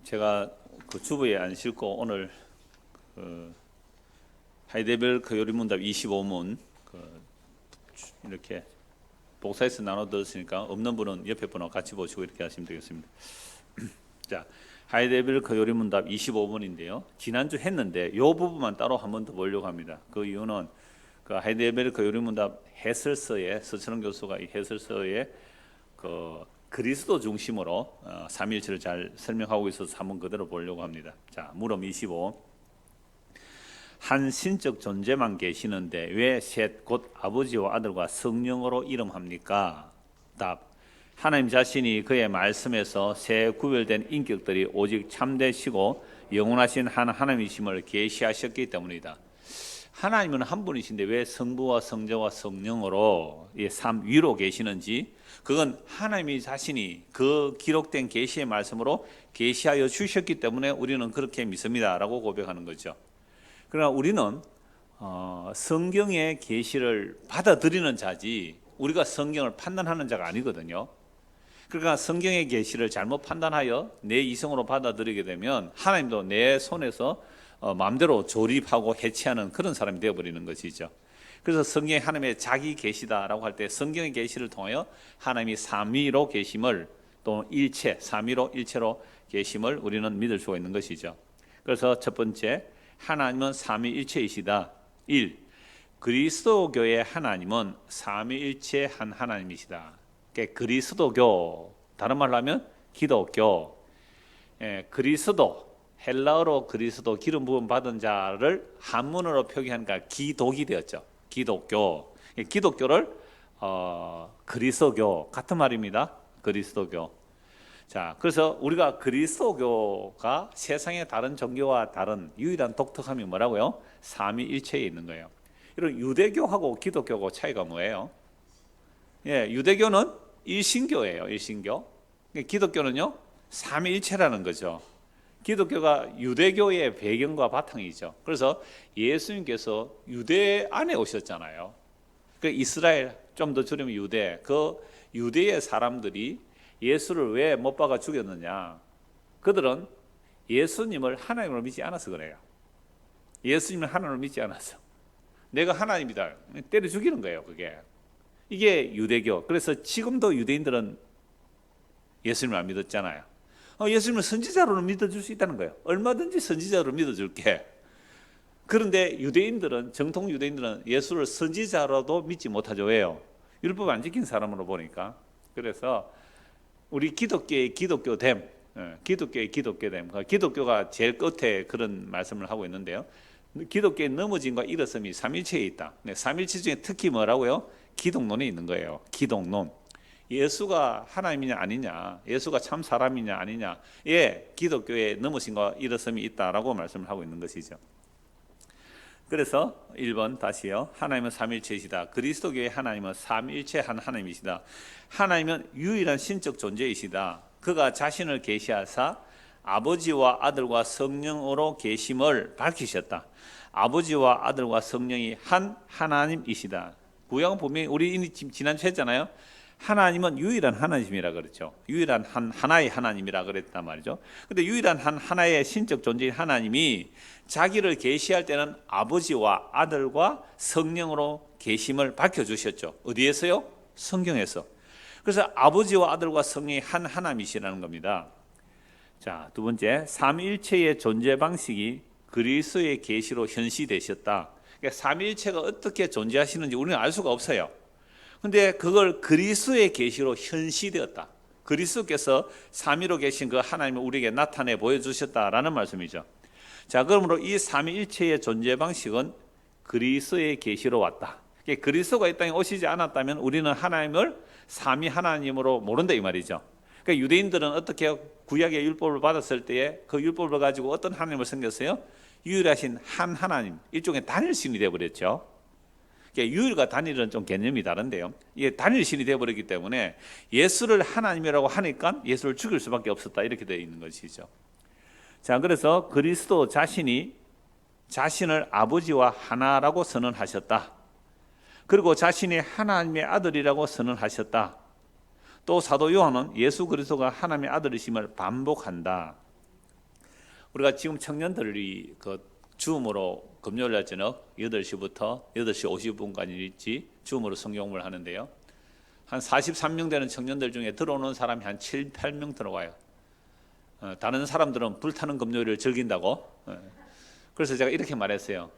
제가 그 주부에 안 싣고 오늘 하이데벨크 요리문답 25문 이렇게 복사해서 나눠 들었으니까 없는 분은 옆에 분하고 같이 보시고 이렇게 하시면 되겠습니다. 자, 하이데벨크 요리문답 25문인데요. 지난주 했는데 이 부분만 따로 한 번 더 보려고 합니다. 그 이유는 그 하이데벨크 요리문답 해설서에 서철원 교수가 이 해설서에 그 그리스도 중심으로 삼위일체를 잘 설명하고 있어서 한번 그대로 보려고 합니다. 자, 물음 25. 한 신적 존재만 계시는데 왜 셋 곧 아버지와 아들과 성령으로 이름합니까? 답. 하나님 자신이 그의 말씀에서 세 구별된 인격들이 오직 참되시고 영원하신 한 하나님이심을 계시하셨기 때문이다. 하나님은 한 분이신데 왜 성부와 성자와 성령으로 삼위로 계시는지, 그건 하나님이 자신이 그 기록된 계시의 말씀으로 계시하여 주셨기 때문에 우리는 그렇게 믿습니다라고 고백하는 거죠. 그러나 우리는 성경의 계시를 받아들이는 자지 우리가 성경을 판단하는 자가 아니거든요. 그러니까 성경의 계시를 잘못 판단하여 내 이성으로 받아들이게 되면 하나님도 내 손에서 마음대로 조립하고 해체하는 그런 사람이 되어버리는 것이죠. 그래서 성경에 하나님의 자기 계시다라고 할 때 성경의 계시를 통하여 하나님이 삼위로 계심을, 또 일체, 삼위로 일체로 계심을 우리는 믿을 수가 있는 것이죠. 그래서 첫 번째, 하나님은 삼위일체이시다. 1. 그리스도교의 하나님은 삼위일체 한 하나님이시다. 그리스도교, 다른 말로 하면 기독교, 그리스도, 헬라어로 그리스도, 기름 부음 받은 자를 한문으로 표기하니까 기독이 되었죠. 기독교. 기독교를 그리스도교, 같은 말입니다. 그리스도교. 자, 그래서 우리가 그리스도교가 세상의 다른 종교와 다른 유일한 독특함이 뭐라고요? 삼위일체에 있는 거예요. 이런 유대교하고 기독교하고 차이가 뭐예요? 유대교는 일신교예요. 일신교. 기독교는요, 삼위일체라는 거죠. 기독교가 유대교의 배경과 바탕이죠. 그래서 예수님께서 유대 안에 오셨잖아요. 그 이스라엘, 좀 더 줄이면 유대, 그 유대의 사람들이 예수를 왜 못 박아 죽였느냐? 그들은 예수님을 하나님으로 믿지 않아서 그래요. 예수님을 하나님으로 믿지 않아서. 내가 하나님이다. 때려 죽이는 거예요, 그게. 이게 유대교. 그래서 지금도 유대인들은 예수님을 안 믿었잖아요. 예수님을 선지자로는 믿어줄 수 있다는 거예요. 얼마든지 선지자로 믿어줄게. 그런데 유대인들은, 정통 유대인들은 예수를 선지자로도 믿지 못하죠. 왜요? 율법 안 지킨 사람으로 보니까. 그래서 우리 기독교의 기독교됨, 기독교의 기독교됨, 기독교가 제일 끝에 그런 말씀을 하고 있는데요. 기독교의 넘어짐과 일어섬이 삼일체에 있다. 삼일체 중에 특히 뭐라고요? 기독론이 있는 거예요. 기독론. 예수가 하나님이냐 아니냐, 예수가 참 사람이냐 아니냐, 기독교의 넘어짐과 일어섬이 있다라고 말씀을 하고 있는 것이죠. 그래서 1번 다시요. 하나님은 삼일체이시다. 그리스도교의 하나님은 삼일체 한 하나님이시다. 하나님은 유일한 신적 존재이시다. 그가 자신을 계시하사 아버지와 아들과 성령으로 계심을 밝히셨다. 아버지와 아들과 성령이 한 하나님이시다. 구약은 분명히 우리 지난주에 했잖아요. 하나님은 유일한 하나님이라 그랬죠. 유일한 하나의 하나님이라 그랬단 말이죠. 근데 유일한 하나의 신적 존재인 하나님이 자기를 계시할 때는 아버지와 아들과 성령으로 계심을 밝혀주셨죠. 어디에서요? 성경에서. 그래서 아버지와 아들과 성령이 한 하나님이시라는 겁니다. 자, 두 번째, 삼일체의 존재 방식이 그리스도의 계시로 현시되셨다. 그러니까 삼일체가 어떻게 존재하시는지 우리는 알 수가 없어요. 근데 그걸 그리스도의 계시로 현시되었다. 그리스도께서 삼위로 계신 그 하나님을 우리에게 나타내 보여주셨다라는 말씀이죠. 자, 그러므로 이 삼위일체의 존재 방식은 그리스도의 계시로 왔다. 그리스도가 이 땅에 오시지 않았다면 우리는 하나님을 삼위 하나님으로 모른다 이 말이죠. 그러니까 유대인들은 어떻게 구약의 율법을 받았을 때에 그 율법을 가지고 어떤 하나님을 섬겼어요? 유일하신 한 하나님, 일종의 단일신이 되어버렸죠. 유일과 단일은 좀 개념이 다른데요. 이게 단일신이 되어버렸기 때문에 예수를 하나님이라고 하니까 예수를 죽일 수밖에 없었다 이렇게 되어 있는 것이죠. 자, 그래서 그리스도 자신이 자신을 아버지와 하나라고 선언하셨다. 그리고 자신이 하나님의 아들이라고 선언하셨다. 또 사도 요한은 예수 그리스도가 하나님의 아들이심을 반복한다. 우리가 지금 청년들이 그 줌으로 금요일날 저녁 8시부터 8시 50분까지 줌으로 성경을 하는데요. 한 43명 되는 청년들 중에 들어오는 사람이 한 7, 8명 들어와요. 다른 사람들은 불타는 금요일을 즐긴다고. 그래서 제가 이렇게 말했어요.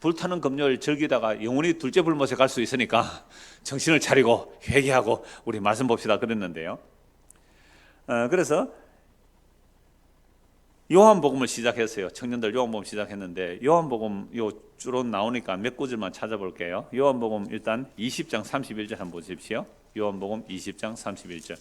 불타는 금요일 즐기다가 영원히 둘째 불못에 갈 수 있으니까 정신을 차리고 회개하고 우리 말씀 봅시다 그랬는데요. 그래서 요한복음을 시작했어요. 청년들 요한복음 시작했는데 요한복음 요 줄은 나오니까 몇 구절만 찾아볼게요. 요한복음 일단 20장 31절 한번 보십시오. 요한복음 20장 31절.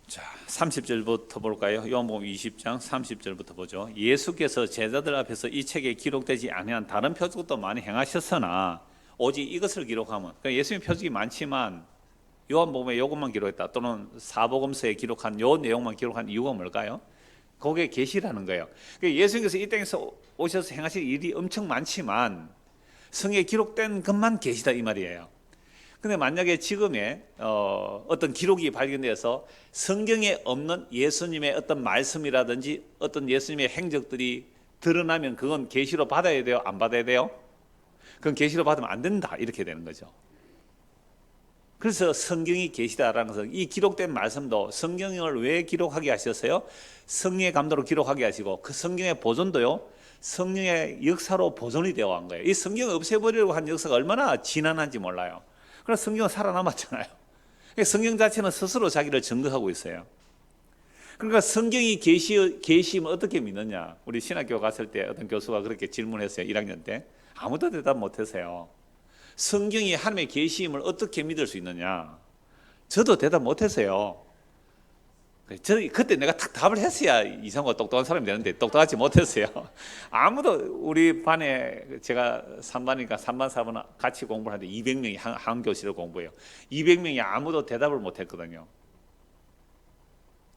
자, 30절부터 볼까요? 요한복음 20장 30절부터 보죠. 예수께서 제자들 앞에서 이 책에 기록되지 아니한 다른 표적도 많이 행하셨으나 오직 이것을 기록하면, 그러니까 예수님 표적이 많지만 요한복음에 이것만 기록했다 또는 사복음서에 기록한 요 내용만 기록한 이유가 뭘까요? 그게 계시라는 거예요. 그러니까 예수님께서 이 땅에서 오셔서 행하실 일이 엄청 많지만 성경에 기록된 것만 계시다 이 말이에요. 근데 만약에 지금의 어떤 기록이 발견돼서 성경에 없는 예수님의 어떤 말씀이라든지 어떤 예수님의 행적들이 드러나면 그건 계시로 받아야 돼요? 안 받아야 돼요? 그건 계시로 받으면 안 된다 이렇게 되는 거죠. 그래서 성경이 계시다라는 것은 이 기록된 말씀도 성경을 왜 기록하게 하셨어요? 성령의 감도로 기록하게 하시고 그 성경의 보존도요 성령의 역사로 보존이 되어 간 거예요. 이 성경을 없애버리려고 한 역사가 얼마나 지난한지 몰라요. 그러나 성경은 살아남았잖아요. 성경 자체는 스스로 자기를 증거하고 있어요. 그러니까 성경이 계시면 어떻게 믿느냐. 우리 신학교 갔을 때 어떤 교수가 그렇게 질문했어요. 1학년 때. 아무도 대답 못했어요. 성경이 하나님의 계시임을 어떻게 믿을 수 있느냐. 저도 대답 못했어요. 그때 내가 딱 답을 했어야 이상하고 똑똑한 사람이 되는데 똑똑하지 못했어요. 아무도 우리 반에 제가 3반이니까 3반 4반 같이 공부를 하는데 200명이 한 교실을 공부해요. 200명이 아무도 대답을 못했거든요.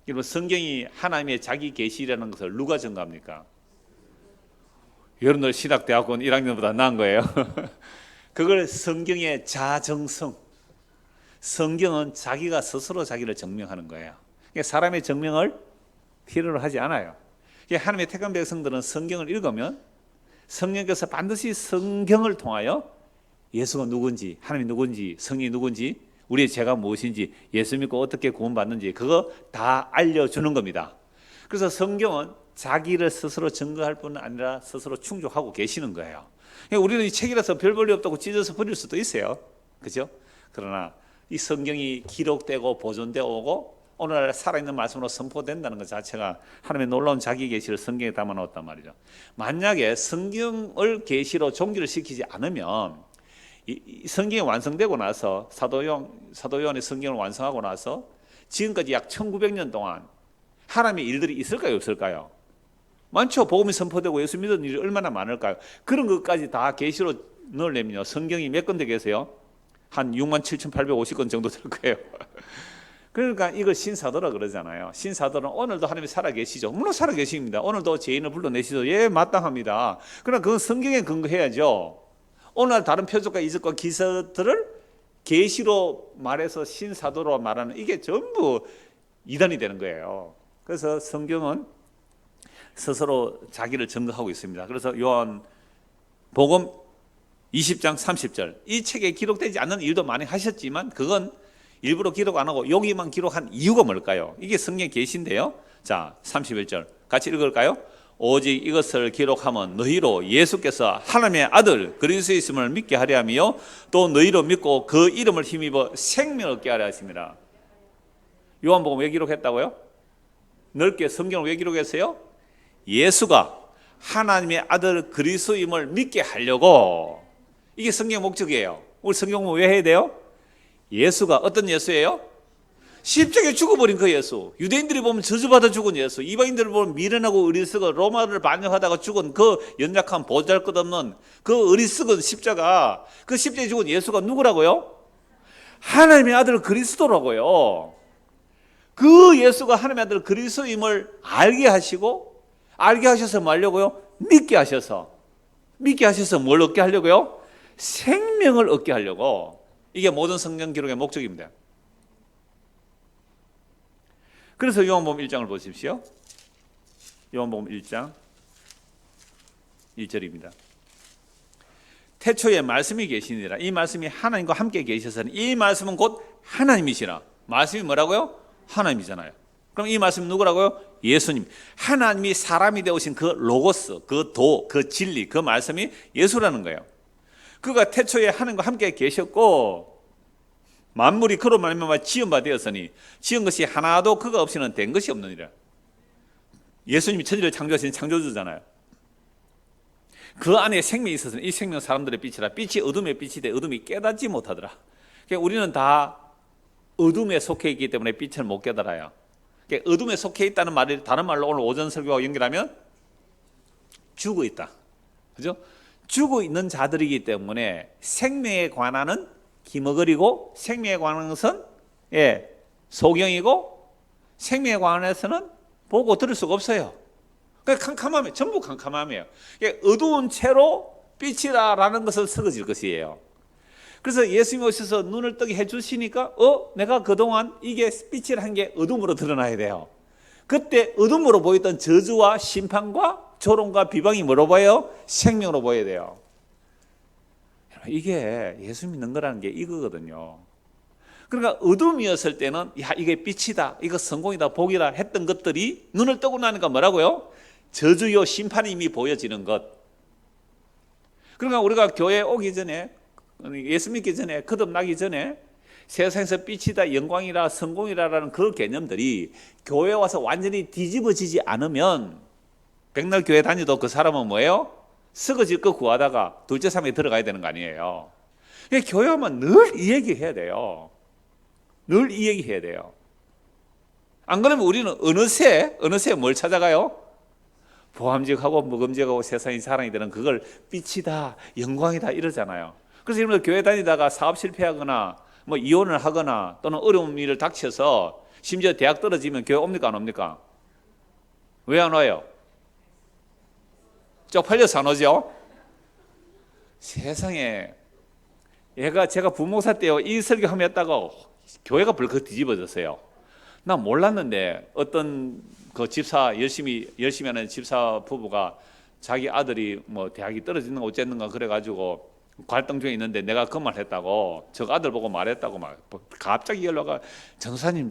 여러분 성경이 하나님의 자기 계시라는 것을 누가 증거합니까? 여러분들 신학대학원 1학년보다 나은 거예요. 그걸 성경의 자정성. 성경은 자기가 스스로 자기를 증명하는 거예요. 사람의 증명을 필요로 하지 않아요. 하나님의 택한 백성들은 성경을 읽으면 성령께서 반드시 성경을 통하여 예수가 누군지, 하나님이 누군지, 성령이 누군지, 우리의 죄가 무엇인지, 예수 믿고 어떻게 구원받는지 그거 다 알려주는 겁니다. 그래서 성경은 자기를 스스로 증거할 뿐 아니라 스스로 충족하고 계시는 거예요. 우리는 이 책이라서 별 볼일 없다고 찢어서 버릴 수도 있어요. 그죠? 그러나 이 성경이 기록되고 보존되어 오고 오늘날 살아있는 말씀으로 선포된다는 것 자체가 하나님의 놀라운 자기 계시를 성경에 담아놓았단 말이죠. 만약에 성경을 계시로 종기를 시키지 않으면 이 성경이 완성되고 나서 사도 요한이 성경을 완성하고 나서 지금까지 약 1900년 동안 하나님의 일들이 있을까요? 없을까요? 많죠. 복음이 선포되고 예수 믿는 일이 얼마나 많을까요? 그런 것까지 다 계시로 넣으려면요 성경이 몇 권 되겠어요? 한 67,850권 정도 될 거예요. 그러니까 이걸 신사도라 그러잖아요. 신사도는 오늘도 하나님이 살아계시죠. 물론 살아계십니다. 오늘도 죄인을 불러내시죠. 예, 마땅합니다. 그러나 그건 성경에 근거해야죠. 오늘 다른 표적과 이적과 기사들을 계시로 말해서 신사도로 말하는 이게 전부 이단이 되는 거예요. 그래서 성경은 스스로 자기를 증거하고 있습니다. 그래서 요한복음 20장 30절 이 책에 기록되지 않는 일도 많이 하셨지만 그건 일부러 기록 안 하고 여기만 기록한 이유가 뭘까요? 이게 성경에 계신데요. 자, 31절 같이 읽을까요? 오직 이것을 기록하면 너희로 예수께서 하나님의 아들 그리스도이심을 믿게 하려 하며 또 너희로 믿고 그 이름을 힘입어 생명을 얻게 하려 하십니다. 요한복음 왜 기록했다고요? 넓게 성경을 왜 기록했어요? 예수가 하나님의 아들 그리스도임을 믿게 하려고. 이게 성경의 목적이에요. 우리 성경 왜 해야 돼요? 예수가 어떤 예수예요? 십자가에 죽어버린 그 예수. 유대인들이 보면 저주받아 죽은 예수, 이방인들을 보면 미련하고 어리석은 로마를 반역하다가 죽은 그 연약한 보잘것없는 그 어리석은 십자가, 그 십자가에 죽은 예수가 누구라고요? 하나님의 아들 그리스도라고요. 그 예수가 하나님의 아들 그리스도임을 알게 하시고, 알게 하셔서 뭐 하려고요? 믿게 하셔서 뭘 얻게 하려고요? 생명을 얻게 하려고. 이게 모든 성경 기록의 목적입니다. 그래서 요한복음 1장을 보십시오. 요한복음 1장 1절입니다. 태초에 말씀이 계시니라. 이 말씀이 하나님과 함께 계셔서는 이 말씀은 곧 하나님이시라. 말씀이 뭐라고요? 하나님이잖아요. 그럼 이 말씀이 누구라고요? 예수님. 하나님이 사람이 되오신 그 로고스, 그 도, 그 진리, 그 말씀이 예수라는 거예요. 그가 태초에 하나님과 함께 계셨고 만물이 그로 말미암아 지은 바 되었으니 지은 것이 하나도 그가 없이는 된 것이 없느니라. 예수님이 천지를 창조하신 창조주잖아요. 그 안에 생명이 있어서는 이 생명 사람들의 빛이라. 빛이 어둠의 빛이 돼 어둠이 깨닫지 못하더라. 그러니까 우리는 다 어둠에 속해 있기 때문에 빛을 못 깨달아요. 그러니까 어둠에 속해 있다는 말이 다른 말로 오늘 오전 설교와 연결하면 죽어 있다. 그죠? 죽어 있는 자들이기 때문에 생명에 관한은 기머거리고 생명에 관한 것은 소경이고 생명에 관해서는 보고 들을 수가 없어요. 그러니까 캄캄함이에요. 전부 캄캄함이에요. 그러니까 어두운 채로 빛이라는 것을 썩어질 것이에요. 그래서 예수님이 오셔서 눈을 뜨게 해주시니까 내가 그동안 이게 빛이라는 게 어둠으로 드러나야 돼요. 그때 어둠으로 보였던 저주와 심판과 조롱과 비방이 뭐로 보여요? 생명으로 보여야 돼요. 이게 예수 믿는 거라는 게 이거거든요. 그러니까 어둠이었을 때는 이게 빛이다, 이거 성공이다, 복이다 했던 것들이 눈을 뜨고 나니까 뭐라고요? 저주요 심판이 이미 보여지는 것. 그러니까 우리가 교회에 오기 전에, 예수 믿기 전에, 거듭나기 전에 세상에서 빛이다, 영광이라, 성공이라는 그 개념들이 교회에 와서 완전히 뒤집어지지 않으면 백날 교회 다니도 그 사람은 뭐예요? 썩어질 거 구하다가 둘째 삶에 들어가야 되는 거 아니에요. 그러니까 교회 오면 늘 이 얘기 해야 돼요. 늘 이 얘기 해야 돼요. 안 그러면 우리는 어느새 뭘 찾아가요? 보암직하고 먹음직하고 세상이 사랑이 되는 그걸 빛이다, 영광이다 이러잖아요. 그래서 여러분들 교회 다니다가 사업 실패하거나 뭐 이혼을 하거나 또는 어려운 일을 닥쳐서 심지어 대학 떨어지면 교회 옵니까 안 옵니까? 왜 안 와요? 쪽팔려서 안 오죠? 세상에 제가 부목사 때요 이 설교하며 했다가 교회가 벌컥 뒤집어졌어요. 나 몰랐는데 어떤 그 집사 열심히 하는 집사 부부가 자기 아들이 뭐 대학이 떨어지는 거 어쨌는가 그래가지고 갈등 중에 있는데 내가 그 말 했다고 저 아들 보고 말했다고 막 갑자기 연락가 전도사님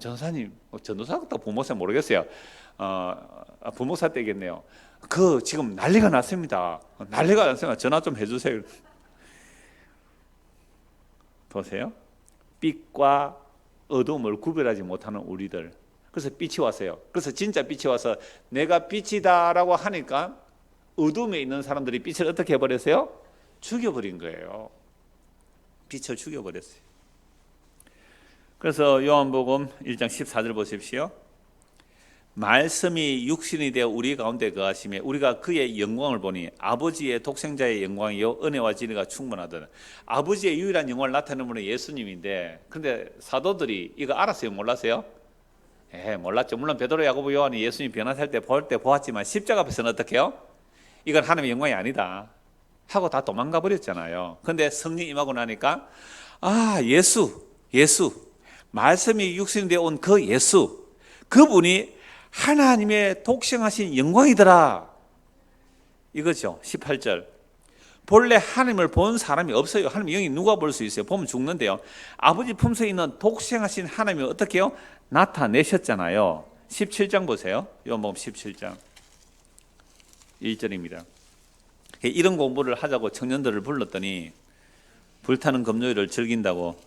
전도사부터 부목사 모르겠어요. 부목사 때겠네요. 그 지금 난리가 났습니다. 난리가 났으니까 전화 좀 해주세요. 보세요. 빛과 어둠을 구별하지 못하는 우리들. 그래서 빛이 왔어요. 그래서 진짜 빛이 와서 내가 빛이다라고 하니까 어둠에 있는 사람들이 빛을 어떻게 해버렸어요? 죽여버린 거예요. 빛을 죽여버렸어요. 그래서 요한복음 1장 14절 보십시오. 말씀이 육신이 되어 우리 가운데 거하시며 우리가 그의 영광을 보니 아버지의 독생자의 영광이요 은혜와 진리가 충만하더라. 아버지의 유일한 영광을 나타내는 분은 예수님인데 근데 사도들이 이거 알았어요? 몰랐어요? 몰랐죠. 물론 베드로, 야고보, 요한이 예수님 변화살 때 볼 때 보았지만 십자가 앞에서는 어떻게 해요? 이건 하나님의 영광이 아니다 하고 다 도망가 버렸잖아요. 근데 성령 임하고 나니까 예수 말씀이 육신이 되어 온 그 예수 그분이 하나님의 독생하신 영광이더라 이거죠. 18절 본래 하나님을 본 사람이 없어요. 하나님 영이 누가 볼 수 있어요? 보면 죽는데요. 아버지 품속에 있는 독생하신 하나님이 어떻게 해요? 나타내셨잖아요. 17장 보세요. 요한복음 17장 1절입니다. 이런 공부를 하자고 청년들을 불렀더니 불타는 금요일을 즐긴다고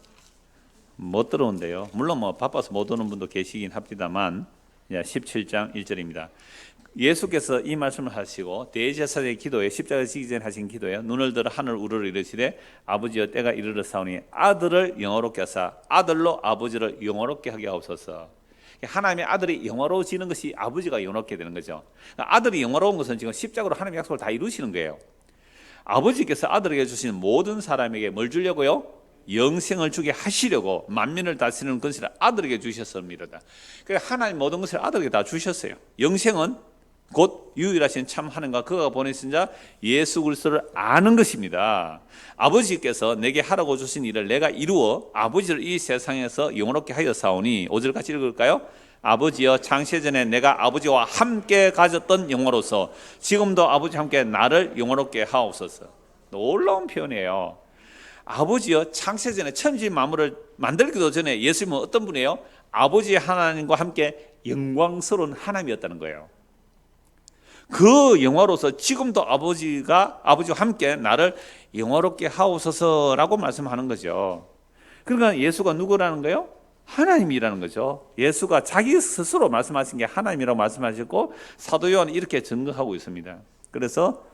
못 들어온대요. 물론 뭐 바빠서 못 오는 분도 계시긴 합니다만 17장 1절입니다. 예수께서 이 말씀을 하시고 대제사장의 기도에 십자가 지기 전에 하신 기도에 눈을 들어 하늘 우러러 이르시되 아버지여 때가 이르렀사오니 아들을 영화롭게 하사 아들로 아버지를 영화롭게 하게 하옵소서. 하나님의 아들이 영화로워지는 것이 아버지가 영화롭게 되는 거죠. 아들이 영화로운 것은 지금 십자가로 하나님의 약속을 다 이루시는 거예요. 아버지께서 아들에게 주신 모든 사람에게 뭘 주려고요? 영생을 주게 하시려고 만민을 다스리는 권세를 아들에게 주셨습니다. 그러니까 하나님 모든 것을 아들에게 다 주셨어요. 영생은 곧 유일하신 참 하나님과 그가 보내신 자 예수 그리스도를 아는 것입니다. 아버지께서 내게 하라고 주신 일을 내가 이루어 아버지를 이 세상에서 영원롭게 하여 사오니 5절 같이 읽을까요? 아버지여 창세전에 내가 아버지와 함께 가졌던 영화로서 지금도 아버지와 함께 나를 영원롭게 하옵소서. 놀라운 표현이에요. 아버지여 창세전에 천지 만물을 만들기도 전에 예수님은 어떤 분이에요? 아버지 하나님과 함께 영광스러운 하나님이었다는 거예요. 그 영화로서 지금도 아버지와 함께 나를 영화롭게 하옵소서라고 말씀하는 거죠. 그러니까 예수가 누구라는 거예요? 하나님이라는 거죠. 예수가 자기 스스로 말씀하신 게 하나님이라고 말씀하셨고 사도 요한은 이렇게 증거하고 있습니다. 그래서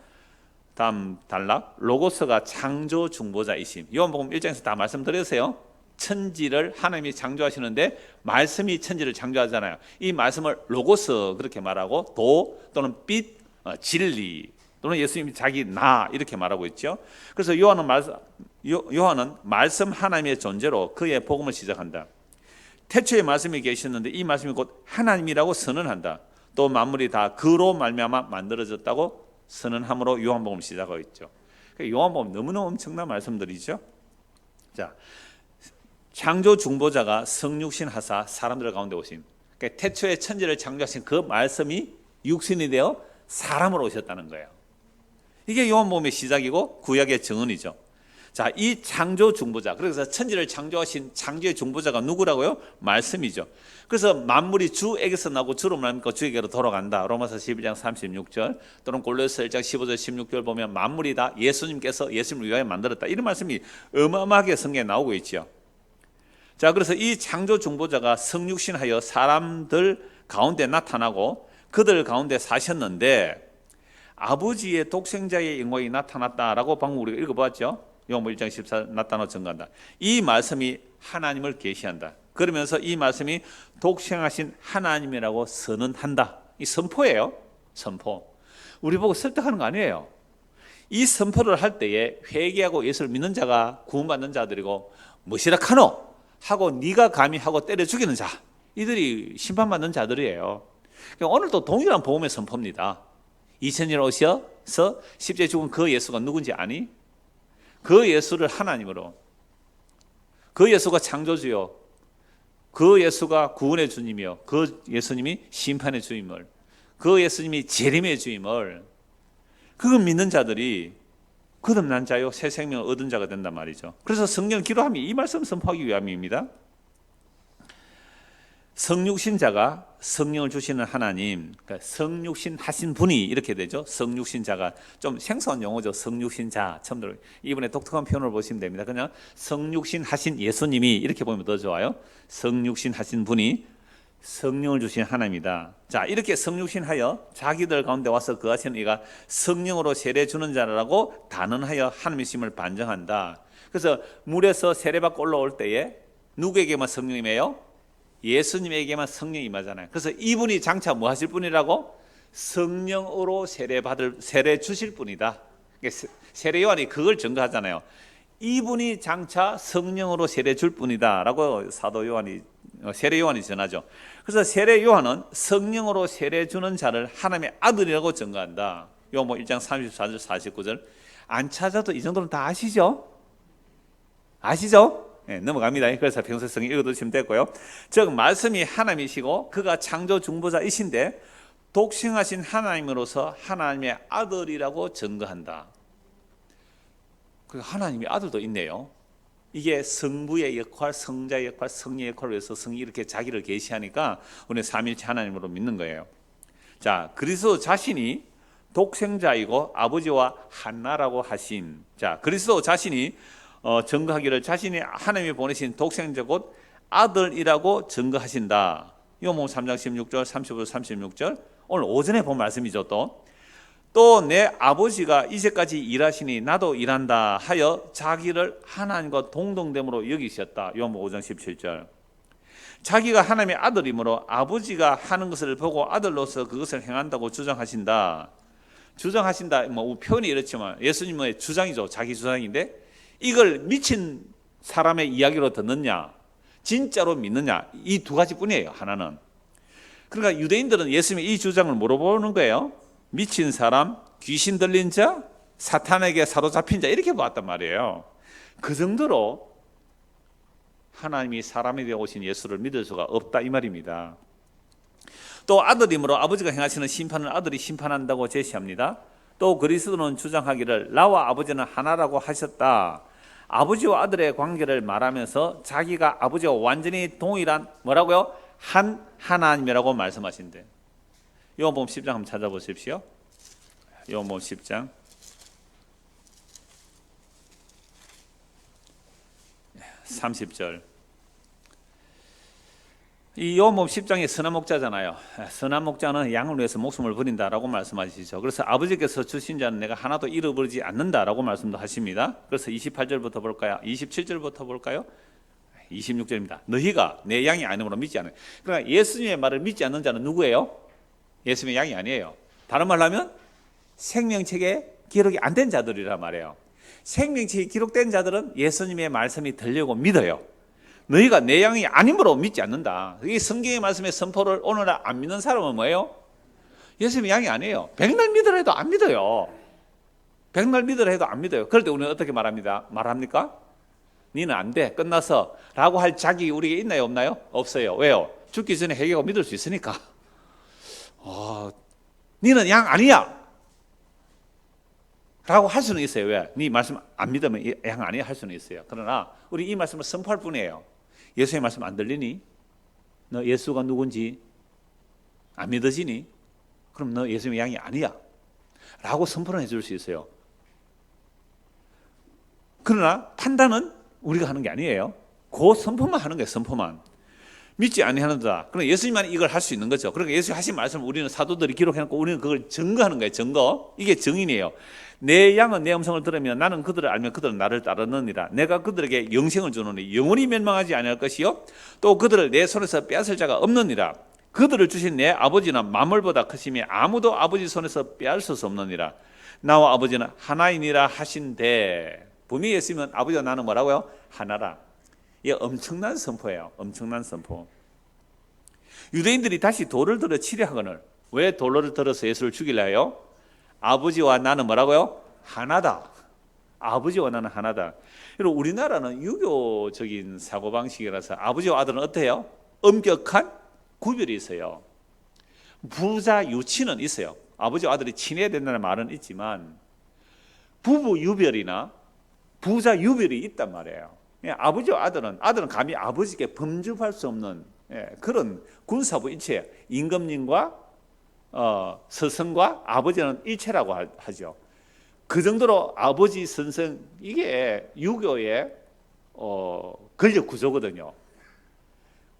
다음 단락, 로고스가 창조 중보자이심. 요한복음 1장에서 다 말씀드렸어요. 천지를 하나님이 창조하시는데 말씀이 천지를 창조하잖아요. 이 말씀을 로고스 그렇게 말하고 도 또는 빛, 진리 또는 예수님이 자기 나 이렇게 말하고 있죠. 그래서 요한은 말씀 하나님의 존재로 그의 복음을 시작한다. 태초에 말씀이 계셨는데 이 말씀이 곧 하나님이라고 선언한다. 또 만물이 다 그로 말미암아 만들어졌다고 선언함으로 요한복음을 시작하고 있죠. 요한복음 너무너무 엄청난 말씀들이죠. 자, 창조 중보자가 성육신 하사 사람들 가운데 오신, 그러니까 태초에 천지를 창조하신 그 말씀이 육신이 되어 사람으로 오셨다는 거예요. 이게 요한복음의 시작이고 구약의 증언이죠. 자, 이 창조 중보자, 그래서 천지를 창조하신 창조의 중보자가 누구라고요? 말씀이죠. 그래서 만물이 주에게서 나고 주로 말미암아 주에게로 돌아간다. 로마서 12장 36절 또는 골로새 1장 15절 16절 보면 만물이 다 예수님께서 예수님을 위하여 만들었다. 이런 말씀이 어마어마하게 성경에 나오고 있죠. 자, 그래서 이 창조 중보자가 성육신하여 사람들 가운데 나타나고 그들 가운데 사셨는데 아버지의 독생자의 영광이 나타났다라고 방금 우리가 읽어봤죠. 요한복음 1장 14 나타나 증거한다. 이 말씀이 하나님을 계시한다. 그러면서 이 말씀이 독생하신 하나님이라고 선언한다. 이 선포예요. 선포. 우리 보고 설득하는 거 아니에요. 이 선포를 할 때에 회개하고 예수를 믿는 자가 구원받는 자들이고 무엇이라 카노 하고 네가 감히 하고 때려 죽이는 자, 이들이 심판받는 자들이에요. 오늘도 동일한 복음의 선포입니다. 2000년 오셔서 십자가에 죽은 그 예수가 누군지 아니? 그 예수를 하나님으로, 그 예수가 창조주요, 그 예수가 구원의 주님이요, 그 예수님이 심판의 주임을, 그 예수님이 재림의 주임을, 그걸 믿는 자들이 거듭난 자요 새 생명을 얻은 자가 된단 말이죠. 그래서 성경 기도함이 이 말씀 선포하기 위함입니다. 성육신 자가 성령을 주시는 하나님, 그러니까 성육신 하신 분이 이렇게 되죠. 성육신 자가 좀 생소한 용어죠. 성육신 자 처음 들어요. 이번에 독특한 표현을 보시면 됩니다. 그냥 성육신 하신 예수님이 이렇게 보면 더 좋아요. 성육신 하신 분이 성령을 주신 하나님이다. 자, 이렇게 성육신하여 자기들 가운데 와서 거하시는 이가 성령으로 세례 주는 자라고 단언하여 하나님이심을 반증한다. 그래서 물에서 세례받고 올라올 때에 누구에게만 성령이 임해요? 예수님에게만 성령이 임하잖아요. 그래서 이분이 장차 뭐 하실 분이라고? 성령으로 세례 주실 분이다. 세례 요한이 그걸 증거하잖아요. 이분이 장차 성령으로 세례 줄 분이다라고 세례 요한이 전하죠. 그래서 세례 요한은 성령으로 세례 주는 자를 하나님의 아들이라고 증거한다. 요한복음 1장 34절 49절. 안 찾아도 이 정도는 다 아시죠? 아시죠? 네, 넘어갑니다. 그래서 평소에 성경 읽어두시면 됐고요. 즉 말씀이 하나님이시고 그가 창조 중보자이신데 독생하신 하나님으로서 하나님의 아들이라고 증거한다. 그 하나님의 아들도 있네요. 이게 성부의 역할, 성자의 역할, 성령의 역할을 위해서 성이 이렇게 자기를 계시하니까 우리는 삼일체 하나님으로 믿는 거예요. 자, 그리스도 자신이 독생자이고 아버지와 하나라고 하신, 자, 그리스도 자신이 증거하기를 자신이 하나님이 보내신 독생자 곧 아들이라고 증거하신다. 요한복음 3장 16절, 35절, 36절. 오늘 오전에 본 말씀이죠. 또 내 아버지가 이제까지 일하시니 나도 일한다 하여 자기를 하나님과 동등됨으로 여기셨다. 요한복음 5장 17절. 자기가 하나님의 아들이므로 아버지가 하는 것을 보고 아들로서 그것을 행한다고 주장하신다. 뭐 표현이 이렇지만 예수님의 주장이죠. 자기 주장인데 이걸 미친 사람의 이야기로 듣느냐 진짜로 믿느냐 이 두 가지뿐이에요. 하나는 그러니까 유대인들은 예수님의 이 주장을 물어보는 거예요. 미친 사람, 귀신 들린 자, 사탄에게 사로잡힌 자 이렇게 보았단 말이에요. 그 정도로 하나님이 사람이 되어 오신 예수를 믿을 수가 없다 이 말입니다. 또 아들이므로 아버지가 행하시는 심판을 아들이 심판한다고 제시합니다. 또 그리스도는 주장하기를 나와 아버지는 하나라고 하셨다. 아버지와 아들의 관계를 말하면서 자기가 아버지와 완전히 동일한 뭐라고요? 한 하나님이라고 말씀하신대. 요한복음 10장 한번 찾아보십시오. 요한복음 10장 30절. 이 요한복음 10장에 선한 목자잖아요. 선한 목자는 양을 위해서 목숨을 버린다라고 말씀하시죠. 그래서 아버지께서 주신 자는 내가 하나도 잃어버리지 않는다라고 말씀도 하십니다. 그래서 28절부터 볼까요? 27절부터 볼까요? 26절입니다. 너희가 내 양이 아니므로 믿지 않아요. 그러니까 예수님의 말을 믿지 않는 자는 누구예요? 예수님의 양이 아니에요. 다른 말로 하면 생명책에 기록이 안 된 자들이란 말이에요. 생명책에 기록된 자들은 예수님의 말씀이 들려고 믿어요. 너희가 내 양이 아니므로 믿지 않는다. 이 성경의 말씀의 선포를 오늘날 안 믿는 사람은 뭐예요? 예수님의 양이 아니에요. 백날 믿으라 해도 안 믿어요. 백날 믿으라 해도 안 믿어요. 그럴 때 우리는 어떻게 말합니까? 니는 안 돼, 끝났어 라고 할 자격이 우리에게 있나요, 없나요? 없어요. 왜요? 죽기 전에 회개하고 믿을 수 있으니까. 니는 양 아니야 라고 할 수는 있어요. 왜? 네 말씀 안 믿으면 양 아니야 할 수는 있어요. 그러나 우리 이 말씀을 선포할 뿐이에요. 예수의 말씀 안 들리니? 너 예수가 누군지 안 믿어지니? 그럼 너 예수의 양이 아니야 라고 선포를 해줄 수 있어요. 그러나 판단은 우리가 하는 게 아니에요. 그 선포만 하는 거예요. 선포만. 믿지 아니하는 자. 그럼 예수님만 이걸 할 수 있는 거죠. 그러니까 예수님 하신 말씀을 우리는 사도들이 기록해놓고 우리는 그걸 증거하는 거예요. 증거. 이게 증인이에요. 내 양은 내 음성을 들으면 나는 그들을 알면 그들은 나를 따르느니라. 내가 그들에게 영생을 주노니 영원히 멸망하지 아니할 것이요 또 그들을 내 손에서 빼앗을 자가 없느니라. 그들을 주신 내 아버지는 만물보다 크심이 아무도 아버지 손에서 빼앗을 수 없느니라. 나와 아버지는 하나이니라 하신대. 분명히 예수님은 아버지와 나는 뭐라고요? 하나라. 이게 엄청난 선포예요. 엄청난 선포. 유대인들이 다시 돌을 들어 치려 하거늘. 왜 돌을 들어서 예수를 죽이려 해요? 아버지와 나는 뭐라고요? 하나다. 아버지와 나는 하나다. 여러분, 우리나라는 유교적인 사고방식이라서 아버지와 아들은 어때요? 엄격한 구별이 있어요. 부자 유치는 있어요. 아버지와 아들이 친해야 된다는 말은 있지만 부부 유별이나 부자 유별이 있단 말이에요. 아버지와 아들은 감히 아버지께 범접할 수 없는 그런 군사부 일체예요. 임금님과 스승과 아버지는 일체라고 하죠. 그 정도로 아버지 선생 이게 유교의 권력 구조거든요.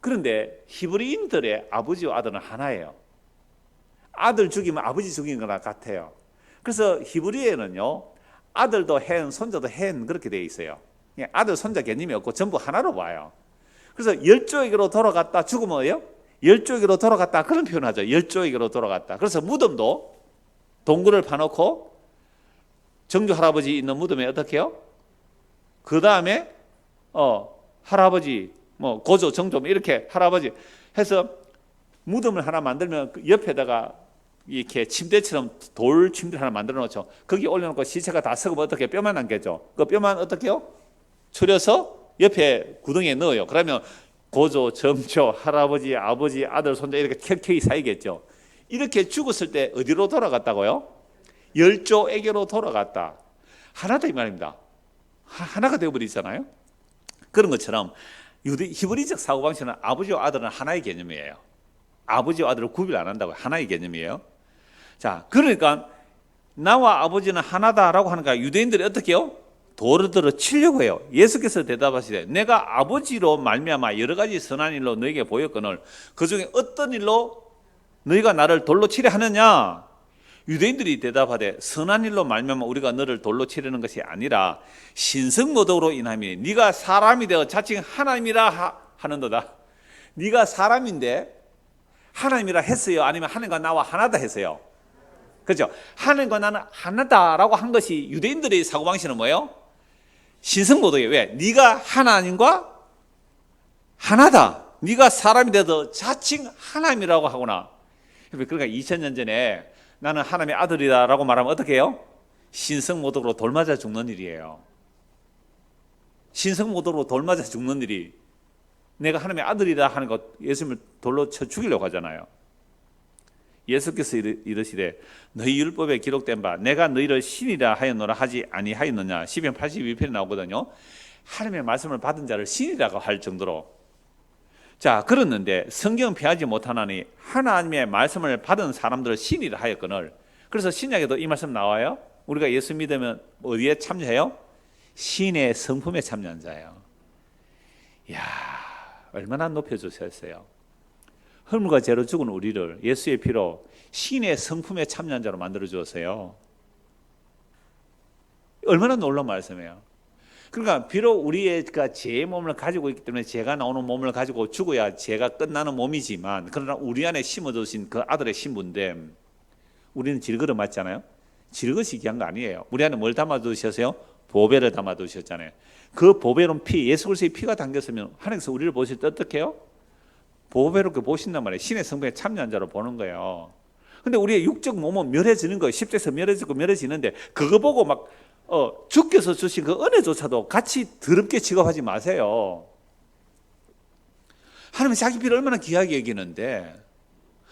그런데 히브리인들의 아버지와 아들은 하나예요. 아들 죽이면 아버지 죽인 거나 같아요. 그래서 히브리에는요 아들도 헨, 손자도 헨 그렇게 되어 있어요. 아들, 손자 개념이 없고 전부 하나로 봐요. 그래서 열조에게로 돌아갔다 죽으면 뭐예요? 열조에게로 돌아갔다 그런 표현하죠. 열조에게로 돌아갔다. 그래서 무덤도 동굴을 파놓고 정조 할아버지 있는 무덤에 어떻게 해요? 그 다음에 할아버지 뭐 고조 정조 이렇게 할아버지 해서 무덤을 하나 만들면 그 옆에다가 이렇게 침대처럼 돌 침대를 하나 만들어 놓죠. 거기 올려놓고 시체가 다 썩으면 어떻게 뼈만 남겠죠. 그 뼈만 어떻게 해요? 추려서 옆에 구덩이에 넣어요. 그러면 고조, 정조, 할아버지, 아버지, 아들, 손자 이렇게 켜켜이 쌓이겠죠. 이렇게 죽었을 때 어디로 돌아갔다고요? 열조에게로 돌아갔다. 하나다 이 말입니다. 하나가 되어버리잖아요. 그런 것처럼 히브리적 사고방식은 아버지와 아들은 하나의 개념이에요. 아버지와 아들을 구별 안 한다고 하나의 개념이에요. 자, 그러니까 나와 아버지는 하나다라고 하니까 유대인들이 어떻게 해요? 돌을 들어 치려고 해요. 예수께서 대답하시되 내가 아버지로 말미암아 여러 가지 선한 일로 너에게 보였거늘 그 중에 어떤 일로 너희가 나를 돌로 치려 하느냐? 유대인들이 대답하되 선한 일로 말미암아 우리가 너를 돌로 치려는 것이 아니라 신성모독으로 인함이니 네가 사람이 되어 자칭 하나님이라 하는도다. 네가 사람인데 하나님이라 했어요? 아니면 하나님과 나와 하나다 했어요? 그렇죠? 하나님과 나는 하나다라고 한 것이 유대인들의 사고방식은 뭐예요? 신성모독이에요. 왜? 네가 하나님과 하나다. 네가 사람이 돼도 자칭 하나님이라고 하구나. 그러니까 2000년 전에 나는 하나님의 아들이다라고 말하면 어떻게 해요? 신성모독으로 돌 맞아 죽는 일이에요. 신성모독으로 돌 맞아 죽는 일이, 내가 하나님의 아들이다 하는 것, 예수님을 돌로 쳐 죽이려고 하잖아요. 예수께서 이르시되 너희 율법에 기록된 바 내가 너희를 신이라 하였노라 하지 아니하였느냐. 시편 82편에 나오거든요. 하나님의 말씀을 받은 자를 신이라고 할 정도로. 자, 그랬는데 성경은 피하지 못하나니 하나님의 말씀을 받은 사람들을 신이라 하였거늘. 그래서 신약에도 이 말씀 나와요. 우리가 예수 믿으면 어디에 참여해요? 신의 성품에 참여한 자예요. 이야, 얼마나 높여주셨어요. 허물과 죄로 죽은 우리를 예수의 피로 신의 성품에 참여한 자로 만들어 주었어요. 얼마나 놀라운 말씀이에요. 그러니까 비록 우리가 죄의 몸을 가지고 있기 때문에 죄가 나오는 몸을 가지고 죽어야 죄가 끝나는 몸이지만, 그러나 우리 안에 심어두신 그 아들의 신분됨, 우리는 질그릇 맞잖아요. 질그릇이 귀한 거 아니에요. 우리 안에 뭘 담아두셨어요? 보배를 담아두셨잖아요. 그 보배로운 피, 예수 그리스도의 피가 담겼으면 하나님께서 우리를 보실 때 어떻게 해요? 보배롭게 보신단 말이에요. 신의 성품에 참여한 자로 보는 거예요. 근데 우리의 육적 몸은 멸해지는 거예요. 10대에서 멸해지는데 그거 보고 막 주께서 주신 그 은혜조차도 같이 더럽게 취급하지 마세요. 하나님은 자기 피를 얼마나 귀하게 여기는데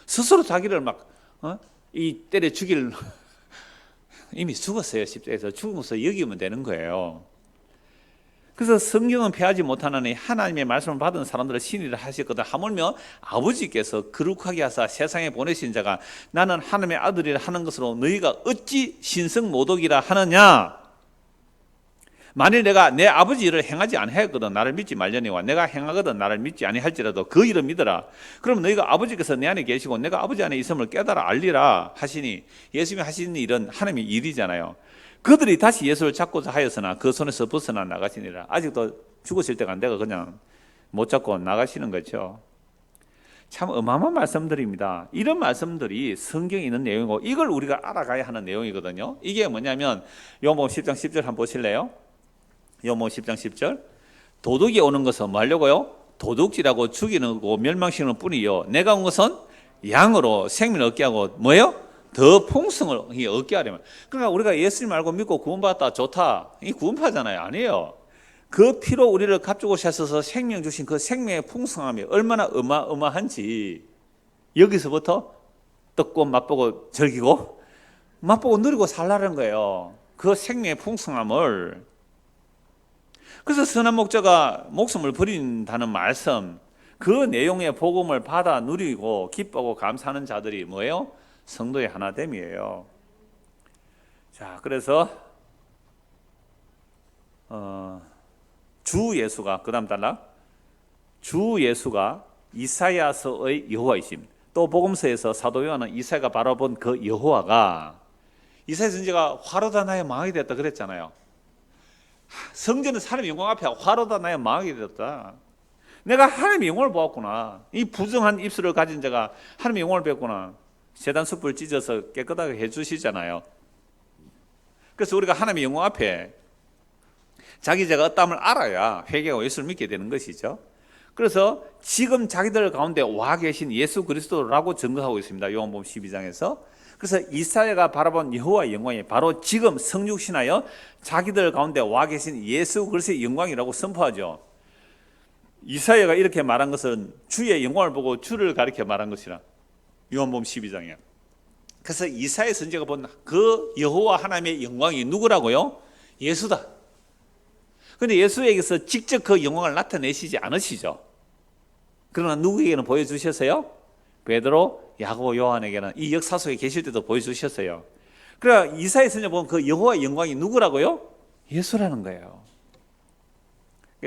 스스로 자기를 막 때려 죽일 이미 죽었어요. 10대에서 죽으면서 여기면 되는 거예요. 그래서 성경은 피하지 못하나니 하나님의 말씀을 받은 사람들을 신이라 하셨거든. 하물며 아버지께서 거룩하게 하사 세상에 보내신 자가 나는 하나님의 아들이라 하는 것으로 너희가 어찌 신성모독이라 하느냐. 만일 내가 내 아버지 일을 행하지 아니하였거든 나를 믿지 말려니와 내가 행하거든 나를 믿지 아니할지라도 그 일을 믿어라. 그러면 너희가 아버지께서 내 안에 계시고 내가 아버지 안에 있음을 깨달아 알리라 하시니, 예수님이 하시는 일은 하나님의 일이잖아요. 그들이 다시 예수를 잡고자 하였으나 그 손에서 벗어나 나가시니라. 아직도 죽으실 때가 안 되고 그냥 못 잡고 나가시는 거죠. 참 어마어마한 말씀들입니다. 이런 말씀들이 성경에 있는 내용이고 이걸 우리가 알아가야 하는 내용이거든요. 이게 뭐냐면 요한복음 10장 10절 한번 보실래요? 요한복음 10장 10절. 도둑이 오는 것은 뭐 하려고요? 도둑질하고 죽이는 거 멸망시키는 뿐이요 내가 온 것은 양으로 생명을 얻게 하고 뭐예요? 더 풍성을 얻게 하려면. 그러니까 우리가 예수님 알고 믿고 구원받았다 좋다, 이 구원파잖아요. 아니에요. 그 피로 우리를 값주고 셔서 생명 주신 그 생명의 풍성함이 얼마나 어마어마한지 여기서부터 듣고 맛보고 즐기고 맛보고 누리고 살라는 거예요. 그 생명의 풍성함을. 그래서 선한 목자가 목숨을 버린다는 말씀, 그 내용의 복음을 받아 누리고 기뻐하고 감사하는 자들이 뭐예요? 성도의 하나됨이에요. 자, 그래서 주 예수가 그다음 달라. 주 예수가 이사야서의 여호와이심. 또 복음서에서 사도 요한은 이사야가 바라본 그 여호와가, 이사야 선지자가 화로다 나의 망하게 되었다 그랬잖아요. 성전은 사람의 영광 앞에 화로다 나의 망하게 되었다. 내가 하나님의 영광을 보았구나. 이 부정한 입술을 가진 자가 하나님의 영광을 뵙구나. 제단 숯불 찢어서 깨끗하게 해주시잖아요. 그래서 우리가 하나님의 영광 앞에 자기 죄가 어떠함을 알아야 회개하고 예수를 믿게 되는 것이죠. 그래서 지금 자기들 가운데 와 계신 예수 그리스도라고 증거하고 있습니다. 요한복음 12장에서. 그래서 이사야가 바라본 여호와의 영광이 바로 지금 성육신하여 자기들 가운데 와 계신 예수 그리스도의 영광이라고 선포하죠. 이사야가 이렇게 말한 것은 주의 영광을 보고 주를 가리켜 말한 것이라. 요한복음 12장이에요. 그래서 이사야 선지자가 본 그 여호와 하나님의 영광이 누구라고요? 예수다. 그런데 예수에게서 직접 그 영광을 나타내시지 않으시죠. 그러나 누구에게는 보여주셨어요? 베드로, 야고보, 요한에게는 이 역사 속에 계실 때도 보여주셨어요. 그러니까 이사야 선지자가 본 그 여호와의 영광이 누구라고요? 예수라는 거예요.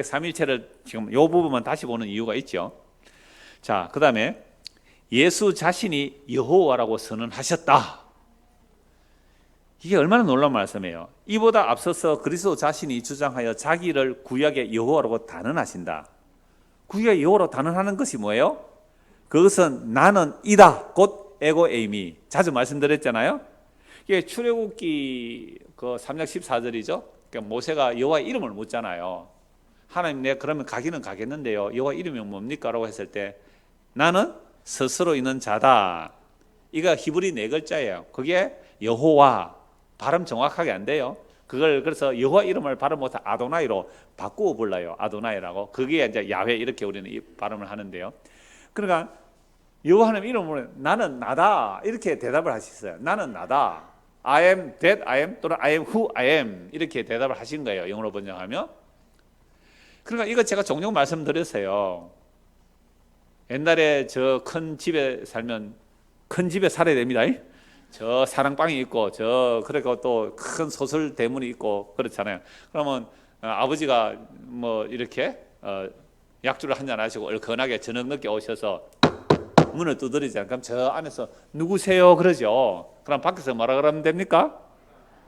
삼일체를 지금 이 부분만 다시 보는 이유가 있죠. 자, 그 다음에 예수 자신이 여호와라고 선언하셨다. 이게 얼마나 놀라운 말씀이에요. 이보다 앞서서 그리스도 자신이 주장하여 자기를 구약의 여호와라고 단언하신다. 구약의 여호와라고 단언하는 것이 뭐예요? 그것은 나는 이다. 곧 에고 에이미. 자주 말씀드렸잖아요. 이게 출애굽기 그 3장 14절이죠. 그러니까 모세가 여호와의 이름을 묻잖아요. 하나님 내 그러면 가기는 가겠는데요. 여호와 이름이 뭡니까? 라고 했을 때 나는 스스로 있는 자다. 이거 히브리 4글자예요. 그게 여호와. 발음 정확하게 안 돼요. 그걸 그래서 여호와 이름을 발음 못해 아도나이로 바꾸어 불러요. 아도나이라고. 그게 이제 야훼 이렇게 우리는 이 발음을 하는데요. 그러니까 여호와 하나님 이름으로 나는 나다 이렇게 대답을 하셨어요. 나는 나다. I am that I am 또는 I am who I am 이렇게 대답을 하신 거예요. 영어로 번역하면. 그러니까 이거 제가 종종 말씀드렸어요. 옛날에 저 큰 집에 살면 큰 집에 살아야 됩니다. 저 사랑방이 있고 저 그리고 또 큰 소설 대문이 있고 그렇잖아요. 그러면 아버지가 뭐 이렇게 약주를 한잔 하시고 얼큰하게 저녁 늦게 오셔서 문을 두드리잖아요. 그럼 저 안에서 누구세요? 그러죠. 그럼 밖에서 뭐라 그러면 됩니까?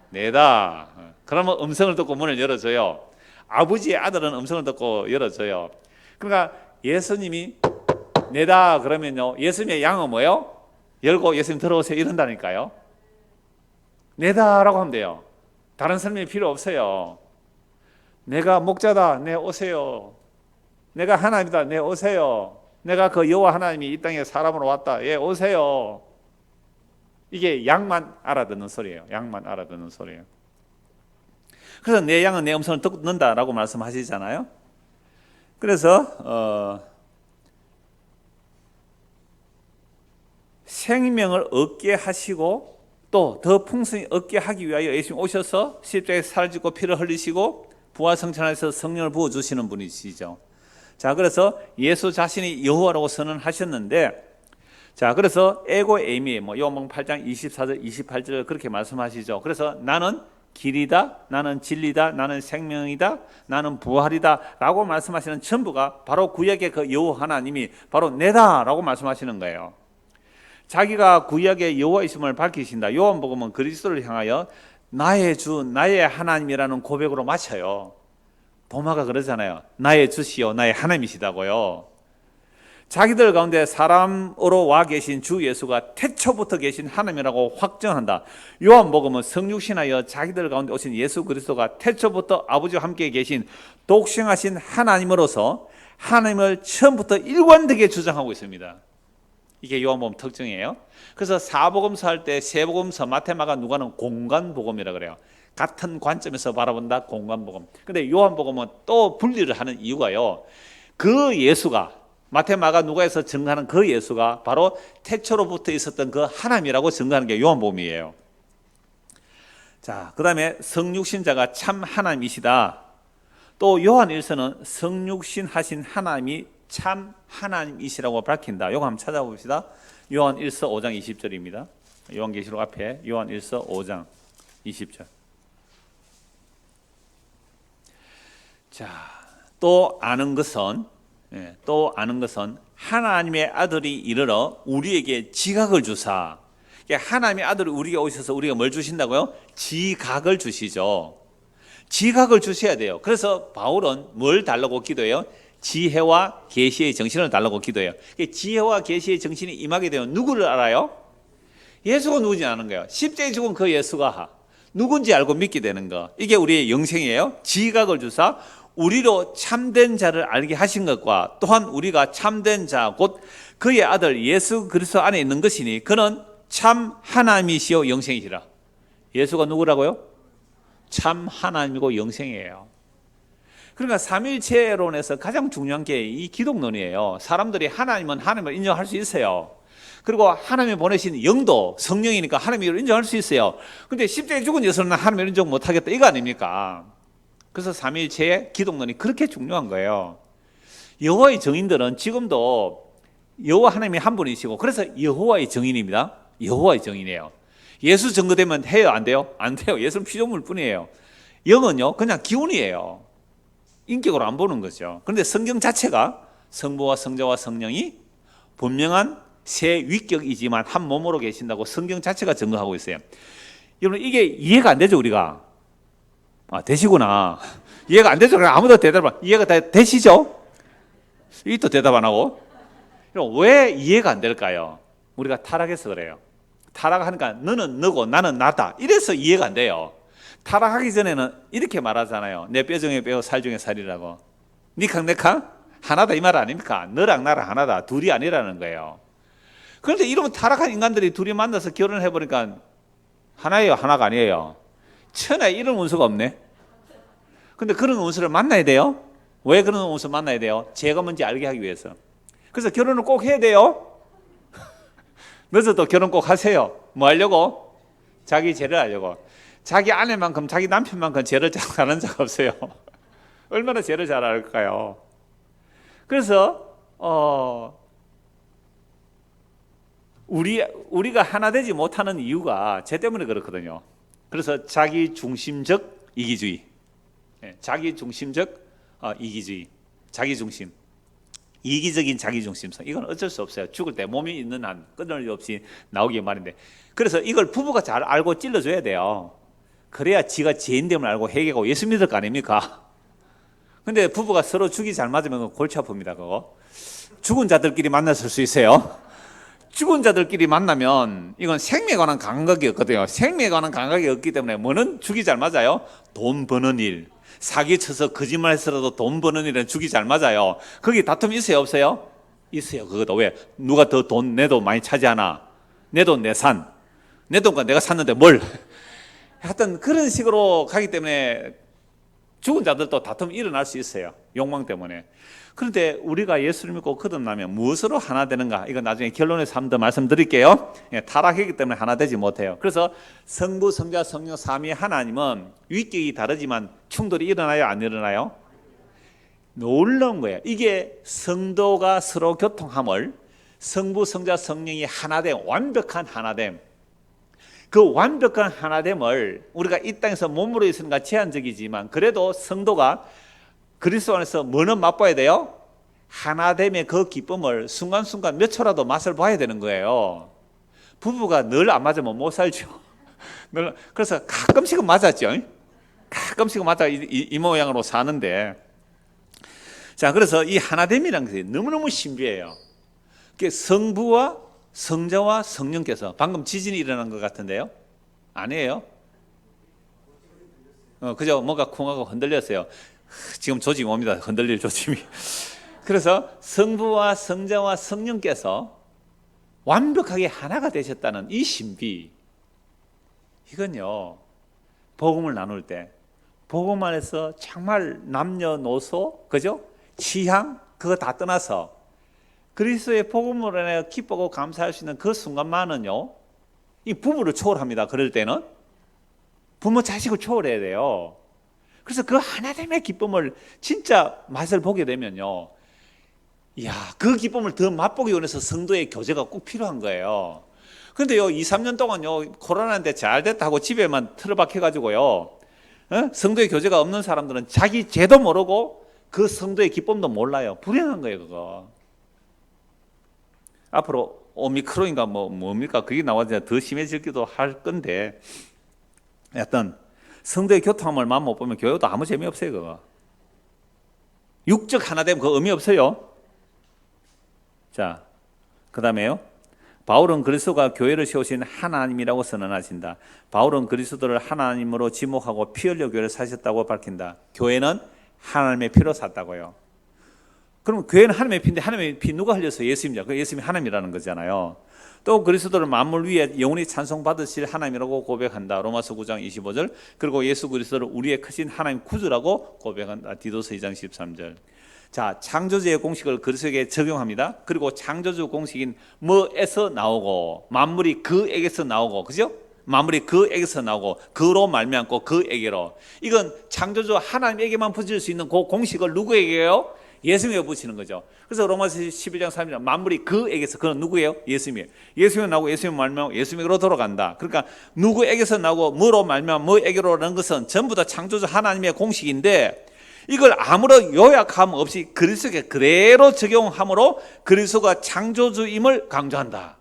내다. 그러면 음성을 듣고 문을 열어줘요. 아버지의 아들은 음성을 듣고 열어줘요. 그러니까 예수님이 내다 그러면요. 예수님의 양은 뭐예요? 열고 예수님 들어오세요 이런다니까요. 내다라고 하면 돼요. 다른 설명이 필요 없어요. 내가 목자다. 내 오세요. 내가 하나님이다. 내 오세요. 내가 그 여호와 하나님이 이 땅에 사람으로 왔다. 예, 오세요. 이게 양만 알아듣는 소리예요. 양만 알아듣는 소리예요. 그래서 내 양은 내 음성을 듣는다라고 말씀하시잖아요. 그래서 생명을 얻게 하시고 또 더 풍성히 얻게 하기 위하여 예수님 오셔서 십자가에 살을 짓고 피를 흘리시고 부활성천하셔서 성령을 부어주시는 분이시죠. 자, 그래서 예수 자신이 여호와라고 선언하셨는데, 자, 그래서 에고 에이미 요한복음 8장 24절 28절 그렇게 말씀하시죠. 그래서 나는 길이다, 나는 진리다, 나는 생명이다, 나는 부활이다 라고 말씀하시는 전부가 바로 구약의 그 여호와 하나님이 바로 내다 라고 말씀하시는 거예요. 자기가 구약의 여호와이심을 밝히신다. 요한복음은 그리스도를 향하여 나의 주, 나의 하나님이라는 고백으로 마쳐요. 도마가 그러잖아요. 나의 주시요, 나의 하나님이시다고요. 자기들 가운데 사람으로 와 계신 주 예수가 태초부터 계신 하나님이라고 확정한다. 요한복음은 성육신하여 자기들 가운데 오신 예수 그리스도가 태초부터 아버지와 함께 계신 독생하신 하나님으로서 하나님을 처음부터 일관되게 주장하고 있습니다. 이게 요한복음 특징이에요. 그래서 사복음서 할 때 세복음서, 마태, 마가, 누가는 공간복음이라 그래요. 같은 관점에서 바라본다, 공간복음. 근데 요한복음은 또 분리를 하는 이유가요. 그 예수가 마태, 마가, 누가에서 증거하는 그 예수가 바로 태초로부터 있었던 그 하나님이라고 증거하는 게 요한복음이에요. 자, 그 다음에 성육신자가 참 하나님이시다. 또 요한일서는 성육신 하신 하나님이 참 하나님이시라고 밝힌다. 요거 한번 찾아봅시다. 요한일서 5장 20절입니다. 요한계시록 앞에 요한일서 5장 20절. 자, 또 아는 것은 하나님의 아들이 이르러 우리에게 지각을 주사. 하나님의 아들이 우리에게 오셔서 우리가 뭘 주신다고요? 지각을 주시죠. 지각을 주셔야 돼요. 그래서 바울은 뭘 달라고 기도해요? 지혜와 계시의 정신을 달라고 기도해요. 지혜와 계시의 정신이 임하게 되면 누구를 알아요? 예수가 누군지 아는 거예요. 십자가에 죽은 그 예수가 누군지 알고 믿게 되는 거. 이게 우리의 영생이에요. 지각을 주사 우리로 참된 자를 알게 하신 것과 또한 우리가 참된 자 곧 그의 아들 예수 그리스도 안에 있는 것이니 그는 참 하나님이시요 영생이시라. 예수가 누구라고요? 참 하나님이고 영생이에요. 그러니까 삼일체론에서 가장 중요한 게 이 기독론이에요. 사람들이 하나님은 하나님을 인정할 수 있어요. 그리고 하나님이 보내신 영도 성령이니까 하나님을 인정할 수 있어요. 근데 십자가에 죽은 예수는 하나님을 인정 못하겠다 이거 아닙니까? 그래서 삼일체의 기독론이 그렇게 중요한 거예요. 여호와의 증인들은 지금도 여호와 하나님이 한 분이시고 그래서 여호와의 증인입니다. 여호와의 증인이에요. 예수 증거되면 해요? 안 돼요? 안 돼요. 예수는 피조물 뿐이에요. 영은요 그냥 기운이에요. 인격으로 안 보는 거죠. 그런데 성경 자체가 성부와 성자와 성령이 분명한 세 위격이지만 한 몸으로 계신다고 성경 자체가 증거하고 있어요. 여러분 이게 이해가 안 되죠 우리가? 되시구나. 이해가 안 되죠? 아무도 대답 안 이해가 다 되시죠? 이 또 대답 안 하고. 왜 이해가 안 될까요? 우리가 타락해서 그래요. 타락하니까 너는 너고 나는 나다. 이래서 이해가 안 돼요. 타락하기 전에는 이렇게 말하잖아요. 내 뼈 중에 뼈, 살 중에 살이라고. 니캉 내캉 하나다 이 말 아닙니까? 너랑 나랑 하나다. 둘이 아니라는 거예요. 그런데 이러면 타락한 인간들이 둘이 만나서 결혼을 해보니까 하나예요, 하나가 아니에요. 천하에 이런 원수가 없네. 근데 그런 원수를 만나야 돼요. 왜 그런 원수 만나야 돼요? 죄가 뭔지 알게 하기 위해서. 그래서 결혼을 꼭 해야 돼요. 늦어도 결혼 꼭 하세요. 뭐 하려고? 자기 죄를 알려고. 자기 아내만큼 자기 남편만큼 죄를 잘 아는 자가 없어요. 얼마나 죄를 잘 알까요? 그래서 우리가 하나 되지 못하는 이유가 죄 때문에 그렇거든요. 그래서 자기 중심적 이기주의, 자기 중심적 이기주의, 자기 중심, 이기적인 자기 중심성. 이건 어쩔 수 없어요. 죽을 때 몸이 있는 한 끊을 일 없이 나오기 말인데. 그래서 이걸 부부가 잘 알고 찔러줘야 돼요. 그래야 지가 죄인됨을 알고 회개하고 예수 믿을 거 아닙니까? 근데 부부가 서로 죽이 잘 맞으면 골치 아픕니다. 그거 죽은 자들끼리 만났을 수 있어요. 죽은 자들끼리 만나면 이건 생명에 관한 감각이 없거든요. 생명에 관한 감각이 없기 때문에 뭐는 죽이 잘 맞아요? 돈 버는 일, 사기쳐서 거짓말해서라도 돈 버는 일은 죽이 잘 맞아요. 거기 다툼 있어요, 없어요? 있어요. 그것도 왜? 누가 더 돈 내 돈 많이 차지하나? 내 돈 내 산, 내 돈과 내가 샀는데 뭘? 하여튼 그런 식으로 가기 때문에 죽은 자들도 다툼이 일어날 수 있어요. 욕망 때문에. 그런데 우리가 예수를 믿고 거듭나면 무엇으로 하나 되는가? 이건 나중에 결론에서 한 번 더 말씀드릴게요. 타락했기 때문에 하나 되지 못해요. 그래서 성부, 성자, 성령, 삼위 하나님은 위격이 다르지만 충돌이 일어나요? 안 일어나요? 놀라운 거예요. 이게 성도가 서로 교통함을 성부, 성자, 성령이 하나됨, 완벽한 하나됨. 그 완벽한 하나됨을 우리가 이 땅에서 몸으로 있으니까 제한적이지만 그래도 성도가 그리스도 안에서 뭐는 맛봐야 돼요? 하나됨의 그 기쁨을 순간순간 몇 초라도 맛을 봐야 되는 거예요. 부부가 늘 안 맞으면 못 살죠. 그래서 가끔씩은 맞았죠. 가끔씩은 맞아 이 모양으로 사는데. 자, 그래서 이 하나됨이라는 것이 너무너무 신비해요. 성부와 성자와 성령께서 방금 지진이 일어난 것 같은데요? 아니에요? 그죠? 뭔가 쿵하고 흔들렸어요. 지금 조짐이 옵니다. 흔들릴 조짐이. 그래서 성부와 성자와 성령께서 완벽하게 하나가 되셨다는 이 신비, 이건요 복음을 나눌 때 복음 안에서 정말 남녀노소, 그죠? 취향 그거 다 떠나서 그리스도의 복음으로 인해 기쁘고 감사할 수 있는 그 순간만은요 이 부부를 초월합니다. 그럴 때는 부모 자식을 초월해야 돼요. 그래서 그 하나됨의 기쁨을 진짜 맛을 보게 되면요, 이야, 그 기쁨을 더 맛보기 위해서 성도의 교제가 꼭 필요한 거예요. 그런데요 2, 3년 동안요 코로나인데 잘 됐다 하고 집에만 틀어박혀가지고요 성도의 교제가 없는 사람들은 자기 죄도 모르고 그 성도의 기쁨도 몰라요. 불행한 거예요. 그거 앞으로 오미크론인가 뭡니까? 그게 나와서 더 심해지기도 할 건데, 하여튼 성도의 교통함을 마음 못 보면 교회도 아무 재미없어요. 그거 육적 하나됨 그 의미 없어요. 자, 그 다음에요, 바울은 그리스도가 교회를 세우신 하나님이라고 선언하신다. 바울은 그리스도를 하나님으로 지목하고 피 흘려 교회를 사셨다고 밝힌다. 교회는 하나님의 피로 샀다고요. 그럼 교회는 하나님의 피인데 하나님의 피 누가 흘려서 예수님이죠. 그 예수님이 하나님이라는 거잖아요. 또 그리스도를 만물 위에 영원히 찬송받으실 하나님이라고 고백한다. 로마서 9장 25절. 그리고 예수 그리스도를 우리의 크신 하나님 구주라고 고백한다. 디도서 2장 13절. 자, 창조주의 공식을 그리스도에게 적용합니다. 그리고 창조주 공식인 뭐에서 나오고 만물이 그에게서 나오고, 그죠? 만물이 그에게서 나오고 그로 말미암고 그에게로. 이건 창조주 하나님에게만 붙일 수 있는 그 공식을 누구에게요? 예수님에 붙이는 거죠. 그래서 로마서 11장 3절 만물이 그에게서, 그건 누구예요? 예수님이에요. 예수님이 나오고 예수님 말미암고 예수님에게로 돌아간다. 그러니까 누구에게서 나오고 뭐로 말미암고 뭐에게로라는 것은 전부 다 창조주 하나님의 공식인데 이걸 아무런 요약함 없이 그리스도에게 그대로 적용함으로 그리스도가 창조주임을 강조한다.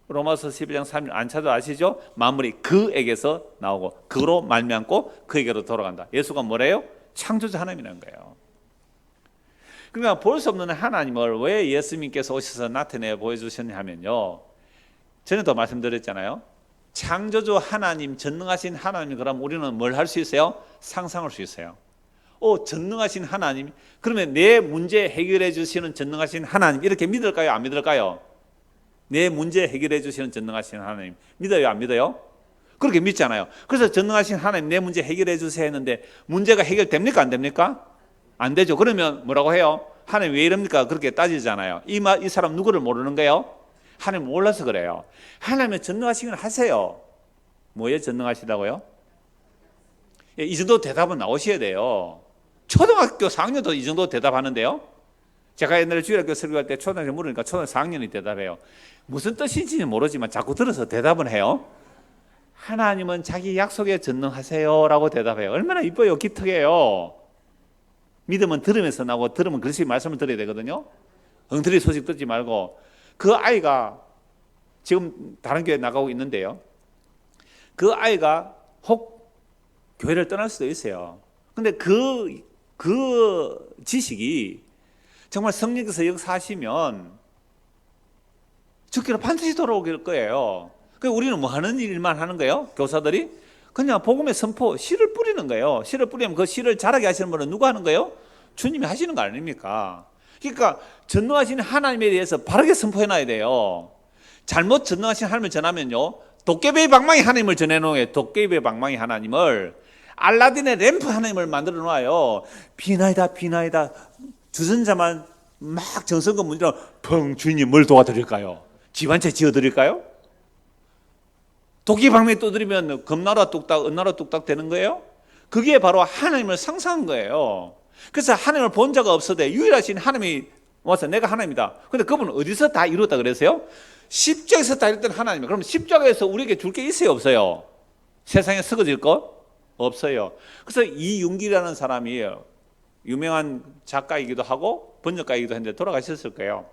로마서 12장 3절 안 찾아 아시죠? 만물이 그에게서 나오고 그로 말미암고 그에게로 돌아간다. 예수가 뭐래요? 창조주 하나님이라는 거예요. 그러니까 볼 수 없는 하나님을 왜 예수님께서 오셔서 나타내 보여주셨냐 하면요, 전에도 말씀드렸잖아요. 창조주 하나님, 전능하신 하나님, 그럼 우리는 뭘 할 수 있어요? 상상할 수 있어요. 전능하신 하나님. 그러면 내 문제 해결해 주시는 전능하신 하나님 이렇게 믿을까요? 안 믿을까요? 내 문제 해결해 주시는 전능하신 하나님 믿어요? 안 믿어요? 그렇게 믿잖아요. 그래서 전능하신 하나님 내 문제 해결해 주세요 했는데 문제가 해결됩니까? 안 됩니까? 안 되죠. 그러면 뭐라고 해요? 하나님 왜 이럽니까? 그렇게 따지잖아요. 이 사람 누구를 모르는 거예요? 하나님 몰라서 그래요. 하나님은 전능하신 걸 하세요. 뭐에 전능하시다고요? 이 정도 대답은 나오셔야 돼요. 초등학교 4학년도 이 정도 대답하는데요. 제가 옛날에 주일학교 설교할 때 초등학교 물으니까 초등학교 4학년이 대답해요. 무슨 뜻인지는 모르지만 자꾸 들어서 대답은 해요. 하나님은 자기 약속에 전능하세요 라고 대답해요. 얼마나 이뻐요. 기특해요. 믿음은 들으면서 나고 들으면 그리스도의 말씀을 들어야 되거든요. 엉터리 소식 듣지 말고. 그 아이가 지금 다른 교회 나가고 있는데요. 그 아이가 혹 교회를 떠날 수도 있어요. 근데 그 지식이 정말 성령께서 역사하시면 죽기로 반드시 돌아올 거예요. 그러니까 우리는 뭐 하는 일만 하는 거예요? 교사들이? 그냥 복음의 선포, 씨를 뿌리는 거예요. 씨를 뿌리면 그 씨를 자라게 하시는 분은 누가 하는 거예요? 주님이 하시는 거 아닙니까? 그러니까 전능하신 하나님에 대해서 바르게 선포해 놔야 돼요. 잘못 전능하신 하나님을 전하면요, 도깨비의 방망이 하나님을 전해놓은 도깨비의 방망이 하나님을 알라딘의 램프 하나님을 만들어 놓아요. 비나이다 비나이다. 주전자만 막 정성껏 문지르 펑 주인님 뭘 도와드릴까요? 집 한 채 지어드릴까요? 도깨비 방망이 두드리면 금나라 뚝딱 은나라 뚝딱 되는 거예요? 그게 바로 하나님을 상상한 거예요. 그래서 하나님을 본 자가 없어도 유일하신 하나님이 와서 내가 하나님이다. 근데 그분은 어디서 다 이루었다 그랬어요? 십자가에서 다 이뤘던 하나님이에요. 그럼 십자가에서 우리에게 줄 게 있어요? 없어요? 세상에 썩어질 것? 없어요. 그래서 이윤기라는 사람이 유명한 작가이기도 하고 번역가이기도 했는데 돌아가셨을 거예요.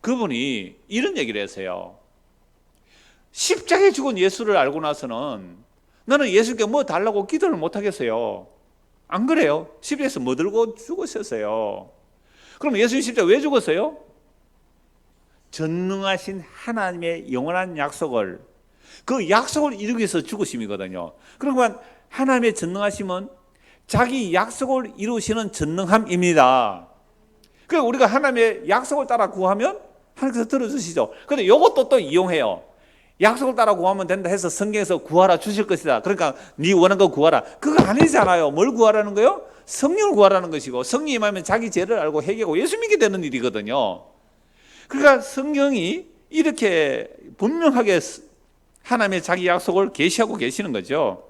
그분이 이런 얘기를 했어요. 십자가에 죽은 예수를 알고 나서는 나는 예수께 뭐 달라고 기도를 못 하겠어요. 안 그래요? 십자가에서 뭐 들고 죽으셨어요. 그럼 예수님 십자가 왜 죽었어요? 전능하신 하나님의 영원한 약속을, 그 약속을 이루기 위해서 죽으심이거든요. 그러면 하나님의 전능하심은 자기 약속을 이루시는 전능함입니다. 그래서 우리가 하나님의 약속을 따라 구하면 하나님께서 들어주시죠. 그런데 이것도 또 이용해요. 약속을 따라 구하면 된다 해서 성경에서 구하라 주실 것이다. 그러니까 네 원하는 거 구하라. 그거 아니잖아요. 뭘 구하라는 거요? 성령을 구하라는 것이고, 성령이 임하면 자기 죄를 알고 회개하고 예수 믿게 되는 일이거든요. 그러니까 성경이 이렇게 분명하게 하나님의 자기 약속을 계시하고 계시는 거죠.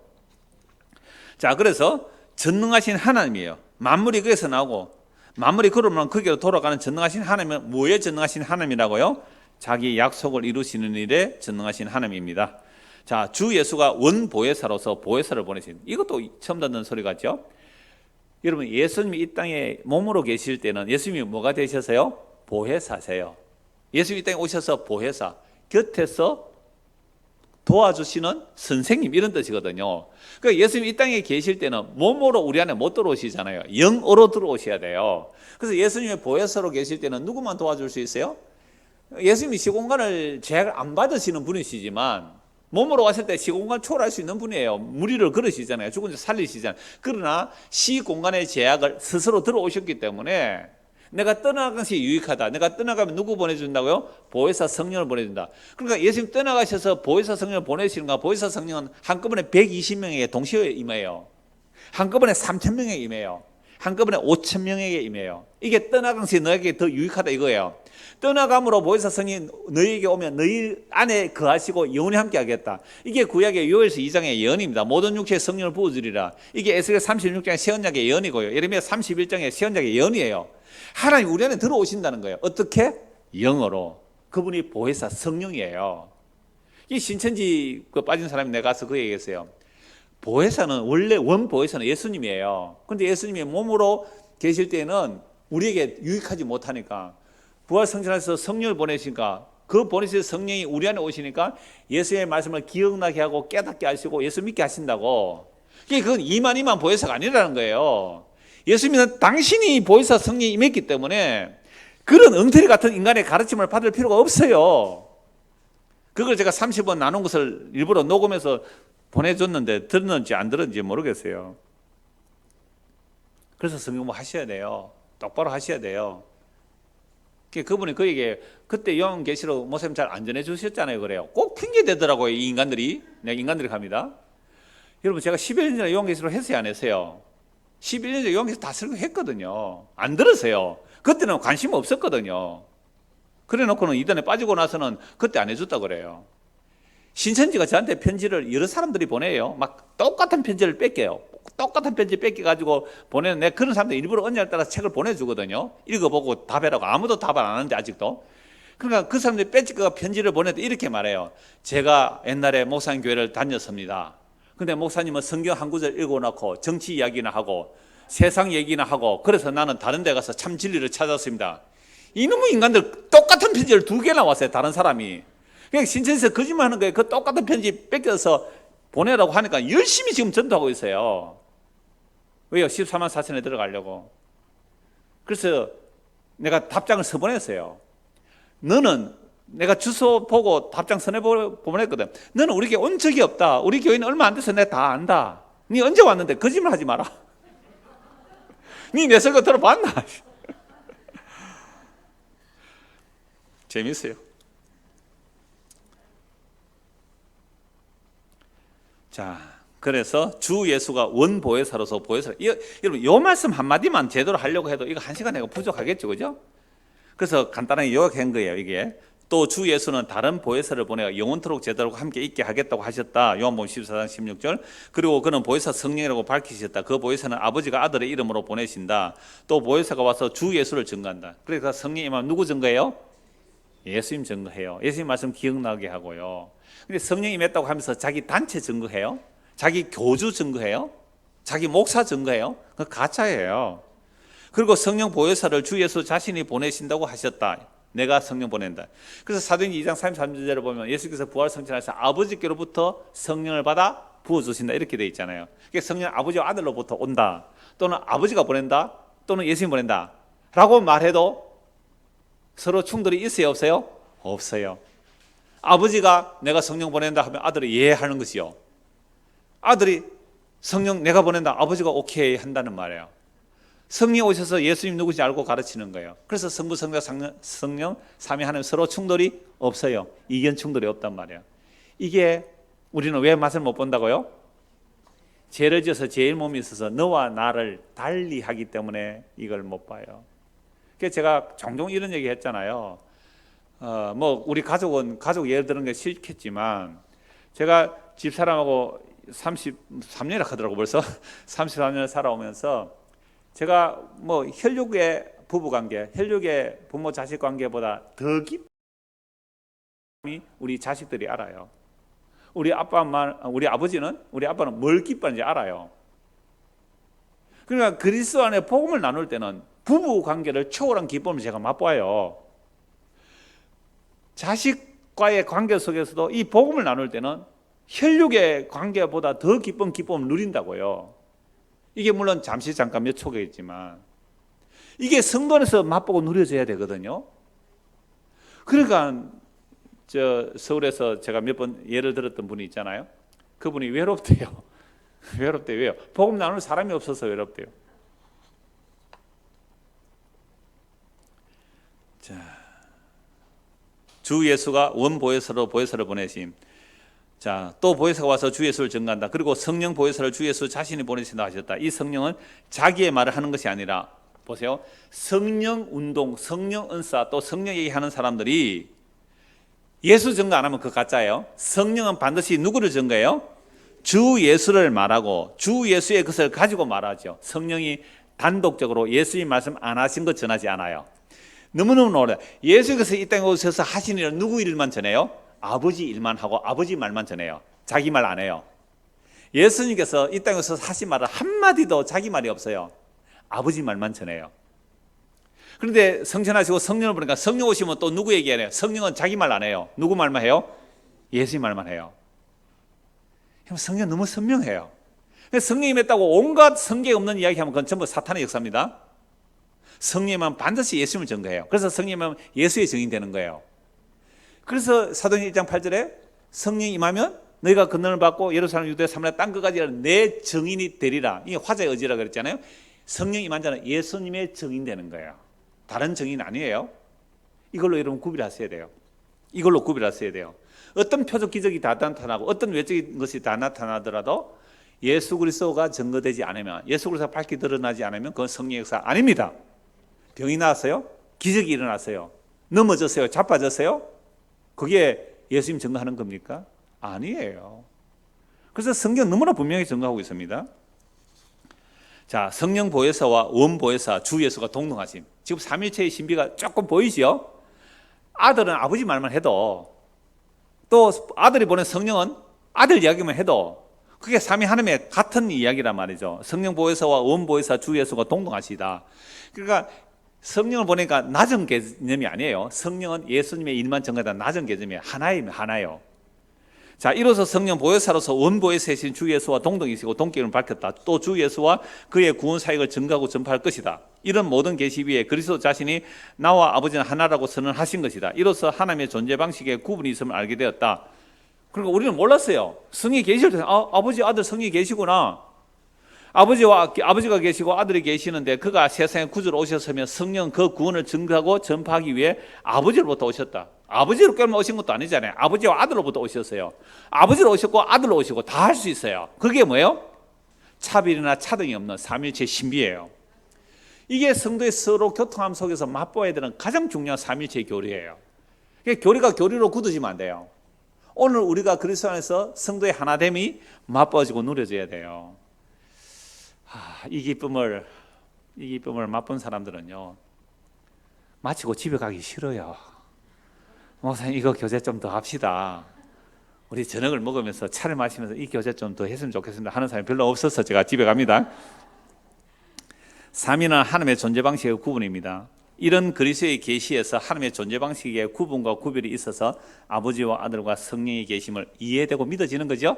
자, 그래서 전능하신 하나님이에요. 만물이 거기서 나오고 만물이 그러면 거기로 돌아가는 전능하신 하나님은 뭐에 전능하신 하나님이라고요? 자기 약속을 이루시는 일에 전능하신 하나님입니다. 자, 주 예수가 원보혜사로서 보혜사를 보내신, 이것도 처음 듣는 소리 같죠? 여러분, 예수님이 이 땅에 몸으로 계실 때는 예수님이 뭐가 되셨어요? 보혜사세요. 예수님이 이 땅에 오셔서 보혜사, 곁에서 도와주시는 선생님, 이런 뜻이거든요. 그러니까 예수님이 이 땅에 계실 때는 몸으로 우리 안에 못 들어오시잖아요. 영으로 들어오셔야 돼요. 그래서 예수님의 보혜사로 계실 때는 누구만 도와줄 수 있어요? 예수님이 시공간을 제약을 안 받으시는 분이시지만 몸으로 왔을 때 시공간 초월할 수 있는 분이에요. 무리를 걸으시잖아요. 죽은 자 살리시잖아요. 그러나 시공간의 제약을 스스로 들어오셨기 때문에 내가 떠나가는 것이 유익하다. 내가 떠나가면 누구 보내준다고요? 보혜사 성령을 보내준다. 그러니까 예수님 떠나가셔서 보혜사 성령을 보내시는가? 보혜사 성령은 한꺼번에 120명에게 동시에 임해요. 한꺼번에 3,000명에게 임해요. 한꺼번에 5,000명에게 임해요. 이게 떠나간 것이 너에게 더 유익하다 이거예요. 떠나감으로 보혜사 성령이 너희에게 오면 너희 안에 거하시고 영원히 함께 하겠다. 이게 구약의 요엘서 2장의 예언입니다. 모든 육체에 성령을 부어주리라. 이게 에스겔 36장의 세언약의 예언이고요. 예레미야 31장의 세언약의 예언이에요. 하나님 우리 안에 들어오신다는 거예요. 어떻게? 영으로. 그분이 보혜사 성령이에요. 이 신천지 빠진 사람이 내가 가서 그 얘기했어요. 보혜사는 원래 원보혜사는 예수님이에요. 그런데 예수님이 몸으로 계실 때는 우리에게 유익하지 못하니까 부활성천에서 성령을 보내시니까 그 보내신 성령이 우리 안에 오시니까 예수의 말씀을 기억나게 하고 깨닫게 하시고 예수 믿게 하신다고. 그건 이만 보혜사가 아니라는 거예요. 예수님은 당신이 보혜사 성령이 임했기 때문에 그런 엉터리 같은 인간의 가르침을 받을 필요가 없어요. 그걸 제가 30번 나눈 것을 일부러 녹음해서 보내줬는데 들었는지 안 들었는지 모르겠어요. 그래서 성경 공부 하셔야 돼요. 똑바로 하셔야 돼요. 그분이 그에게 그때 요한계시록 목사님 잘 안 전해주셨잖아요. 그래요. 꼭 핑계 대더라고요. 이 인간들이. 내가 인간들이 갑니다. 여러분 제가 11년 전에 요한계시록 했어요, 안 했어요? 11년 전에 요한계시록 다 설교했거든요. 안 들으세요. 그때는 관심 없었거든요. 그래 놓고는 이단에 빠지고 나서는 그때 안 해줬다 그래요. 신천지가 저한테 편지를 여러 사람들이 보내요. 막 똑같은 편지를 뺏겨요. 똑같은 편지 뺏겨가지고 보내는 그런 사람들 일부러 언약을 따라서 책을 보내주거든요. 읽어보고 답해라고. 아무도 답을 안 하는데 아직도. 그러니까 그 사람들이 뺏기가 편지를 보내도 이렇게 말해요. 제가 옛날에 목사님 교회를 다녔습니다. 근데 목사님은 성경 한 구절 읽어놓고 정치 이야기나 하고 세상 얘기나 하고 그래서 나는 다른 데 가서 참 진리를 찾았습니다. 이놈의 인간들 똑같은 편지를 2개나 왔어요. 다른 사람이. 그러니까 신천지에서 거짓말하는 거예요. 그 똑같은 편지 뺏겨서 보내라고 하니까 열심히 지금 전도하고 있어요. 왜요? 14만 4천에 들어가려고. 그래서 내가 답장을 써보냈어요. 너는 내가 주소 보고 답장 보냈거든. 너는 우리 교회 온 적이 없다. 우리 교회는 얼마 안 돼서 내가 다 안다. 니 언제 왔는데 거짓말 하지 마라. 니 내 설교 들어봤나? 재밌어요. 자, 그래서 주 예수가 원보혜사로서 보혜사. 여러분, 요 말씀 한마디만 제대로 하려고 해도 이거 1시간 내가 부족하겠죠, 그죠? 그래서 간단하게 요약한 거예요, 이게. 또 주 예수는 다른 보혜사를 보내어 영원토록 제자들과 함께 있게 하겠다고 하셨다. 요한복음 14장 16절. 그리고 그는 보혜사 성령이라고 밝히셨다. 그 보혜사는 아버지가 아들의 이름으로 보내신다. 또 보혜사가 와서 주 예수를 증거한다. 그러니까 성령 임하면 누구 증거해요? 예수님 증거해요. 예수님 말씀 기억나게 하고요. 근데 성령 임했다고 하면서 자기 단체 증거해요? 자기 교주 증거해요? 자기 목사 증거해요? 그거 가짜예요. 그리고 성령 보혜사를 주 예수 자신이 보내신다고 하셨다. 내가 성령 보낸다. 그래서 사도행전 2장 33절을 보면 예수께서 부활 성천하셔서 아버지께로부터 성령을 받아 부어주신다 이렇게 돼 있잖아요. 그러니까 성령 아버지와 아들로부터 온다. 또는 아버지가 보낸다. 또는 예수님 보낸다. 라고 말해도 서로 충돌이 있어요? 없어요? 없어요. 아버지가 내가 성령 보낸다 하면 아들이 예 하는 것이요. 아들이 성령 내가 보낸다. 아버지가 오케이 한다는 말이에요. 성령 오셔서 예수님 누구인지 알고 가르치는 거예요. 그래서 성부, 성자, 성령, 삼위 하나님 서로 충돌이 없어요. 이견 충돌이 없단 말이에요. 이게 우리는 왜 맛을 못 본다고요? 죄를 지어서 죄의 몸이 있어서 너와 나를 달리 하기 때문에 이걸 못 봐요. 그래서 제가 종종 이런 얘기 했잖아요. 우리 가족은 가족 예를 드는 게 싫겠지만 제가 집사람하고 33년이나 하더라고 벌써 33년을 살아오면서 제가 혈육의 부부관계, 혈육의 부모 자식 관계보다 더 깊이 우리 자식들이 알아요. 우리 아버지는 우리 아빠는 뭘 기뻐하는지 알아요. 그러니까 그리스도 안에 복음을 나눌 때는 부부 관계를 초월한 기쁨을 제가 맛봐요. 자식과의 관계 속에서도 이 복음을 나눌 때는 혈육의 관계보다 더 기쁨을 누린다고요. 이게 물론 잠시 잠깐 몇 초겠지만 이게 성도 안에서 맛보고 누려져야 되거든요. 그러니까 서울에서 제가 몇 번 예를 들었던 분이 있잖아요. 그분이 외롭대요. 외롭대요. 왜요? 복음 나눌 사람이 없어서 외롭대요. 자, 주 예수가 원보혜사로 보혜사를 보내심. 자, 또 보혜사가 와서 주 예수를 증거한다. 그리고 성령 보혜사를 주 예수 자신이 보내신다 하셨다. 이 성령은 자기의 말을 하는 것이 아니라 보세요. 성령 운동, 성령 은사 또 성령 얘기하는 사람들이 예수 증거 안 하면 그거 가짜예요. 성령은 반드시 누구를 증거해요? 주 예수를 말하고 주 예수의 것을 가지고 말하죠. 성령이 단독적으로 예수님 말씀 안 하신 것 전하지 않아요. 너무너무 놀라요. 예수께서 이 땅에 오셔서 하신 일은 누구 일만 전해요? 아버지 일만 하고 아버지 말만 전해요. 자기 말 안 해요. 예수님께서 이 땅에 오셔서 하신 말을 한마디도 자기 말이 없어요. 아버지 말만 전해요. 그런데 성천하시고 성령을 보니까 성령 오시면 또 누구 얘기해요? 성령은 자기 말 안 해요. 누구 말만 해요? 예수님 말만 해요. 성령 너무 선명해요. 성령이 맺다고 온갖 성경 없는 이야기하면 그건 전부 사탄의 역사입니다. 성령은 반드시 예수님을 증거해요. 그래서 성령은 예수의 증인이 되는 거예요. 그래서 사도행전 1장 8절에 성령이 임하면 너희가 권능을 받고 예루살렘, 유대, 사마리아 땅 끝까지 내 증인이 되리라. 이게 화자의 의지라 그랬잖아요. 성령 임한 자는 예수님의 증인 되는 거예요. 다른 증인 아니에요. 이걸로 여러분 구별하셔야 돼요. 이걸로 구별하셔야 돼요. 어떤 표적 기적이 다 나타나고 어떤 외적인 것이 다 나타나더라도 예수 그리스도가 증거되지 않으면, 예수 그리스도가 밝히 드러나지 않으면 그건 성령의 역사 아닙니다. 병이 나왔어요? 기적이 일어났어요? 넘어졌어요? 자빠졌어요? 그게 예수님 증거하는 겁니까? 아니에요. 그래서 성경 너무나 분명히 증거하고 있습니다. 자, 성령 보혜사와 원 보혜사 주 예수가 동등하심. 지금 삼일체의 신비가 조금 보이죠? 아들은 아버지 말만 해도, 또 아들이 보낸 성령은 아들 이야기만 해도 그게 삼위 하나님의 같은 이야기란 말이죠. 성령 보혜사와 원 보혜사 주 예수가 동등하시다. 그러니까 성령을 보니까 낮은 개념이 아니에요. 성령은 예수님의 일만 증거하다 낮은 개념이 하나예요. 자, 이로써 성령 보혜사로서 원 보혜사이신 주 예수와 동등이시고 동격을 밝혔다. 또 주 예수와 그의 구원 사역을 증거하고 전파할 것이다. 이런 모든 계시 위에 그리스도 자신이 나와 아버지는 하나라고 선언하신 것이다. 이로써 하나님의 존재 방식에 구분이 있음을 알게 되었다. 그러니까 우리는 몰랐어요. 성이 계실 때 아버지 아들 성이 계시구나. 아버지가 계시고 아들이 계시는데 그가 세상에 구주로 오셨으면 성령 그 구원을 증거하고 전파하기 위해 아버지로부터 오셨다. 아버지로부터 오신 것도 아니잖아요. 아버지와 아들로부터 오셨어요. 아버지로 오셨고 아들로 오시고 다 할 수 있어요. 그게 뭐예요? 차별이나 차등이 없는 삼일체 신비예요. 이게 성도의 서로 교통함 속에서 맛보아야 되는 가장 중요한 삼일체 교리예요. 교리가 교리로 굳어지면 안 돼요. 오늘 우리가 그리스도 안에서 성도의 하나됨이 맛보아지고 누려져야 돼요. 이 기쁨을 맛본 사람들은요, 마치고 집에 가기 싫어요. 목사님, 이거 교제 좀 더 합시다. 우리 저녁을 먹으면서 차를 마시면서 이 교제 좀 더 했으면 좋겠습니다 하는 사람이 별로 없어서 제가 집에 갑니다. 삼위는 하나님의 존재 방식의 구분입니다. 이런 그리스도의 계시에서 하나님의 존재 방식의 구분과 구별이 있어서 아버지와 아들과 성령의 계심을 이해되고 믿어지는 거죠.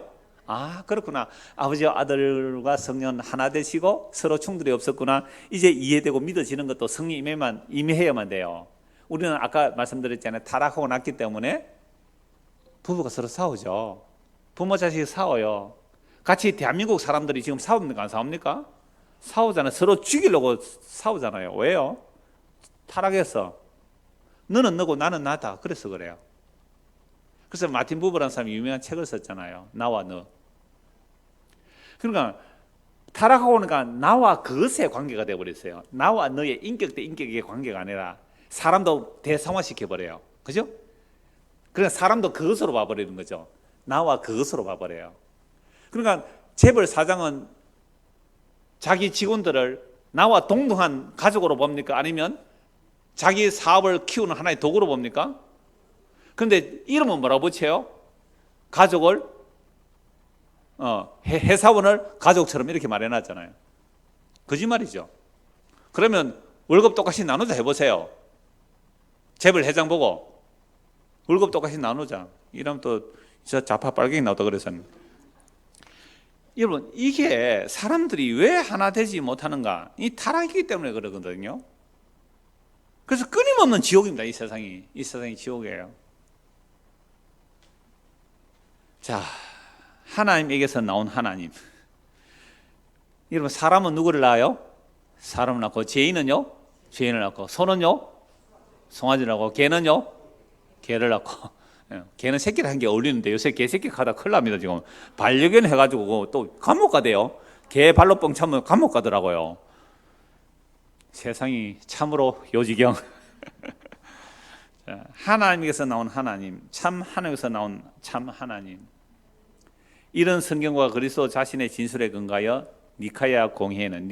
아, 그렇구나. 아버지와 아들과 성령은 하나 되시고 서로 충돌이 없었구나. 이제 이해되고 믿어지는 것도 성령 임해야만 돼요. 우리는 아까 말씀드렸잖아요. 타락하고 났기 때문에 부부가 서로 싸우죠. 부모 자식이 싸워요. 같이 대한민국 사람들이 지금 싸웁니까? 안 싸웁니까? 싸우잖아요. 서로 죽이려고 싸우잖아요. 왜요? 타락해서 너는 너고 나는 나다. 그래서 그래요. 그래서 마틴 부버라는 사람이 유명한 책을 썼잖아요. 나와 너. 그러니까 타락하고 나니까 나와 그것의 관계가 되어버렸어요. 나와 너의 인격 대 인격의 관계가 아니라 사람도 대상화시켜버려요. 그죠? 그러니까 사람도 그것으로 봐버리는 거죠. 나와 그것으로 봐버려요. 그러니까 재벌 사장은 자기 직원들을 나와 동등한 가족으로 봅니까? 아니면 자기 사업을 키우는 하나의 도구로 봅니까? 그런데 이름은 뭐라고 붙여요? 가족을 회사원을 가족처럼 이렇게 마련하잖아요. 거짓말이죠. 그러면 월급 똑같이 나누자 해보세요. 재벌 회장 보고 월급 똑같이 나누자. 이러면 또 좌파 빨갱이 나오다 그래서는. 여러분, 이게 사람들이 왜 하나 되지 못하는가? 이 타락이기 때문에 그러거든요. 그래서 끊임없는 지옥입니다. 이 세상이 지옥이에요. 자, 하나님에게서 나온 하나님. 여러분, 사람은 누구를 낳아요? 사람을 낳고, 죄인은요? 죄인을 낳고, 소는요? 송아지를 낳고, 개는요? 개를 낳고. 개는 새끼를 한 게 어울리는데 요새 개 새끼 가다 큰일 납니다. 지금 반려견 해가지고 또 감옥 가대요. 개 발로 뻥 차면 감옥 가더라고요. 세상이 참으로 요지경. 하나님에게서 나온 하나님, 참 하나님에서 나온 참 하나님. 이런 성경과 그리스도 자신의 진술에 근거하여 니케아 공회에는요,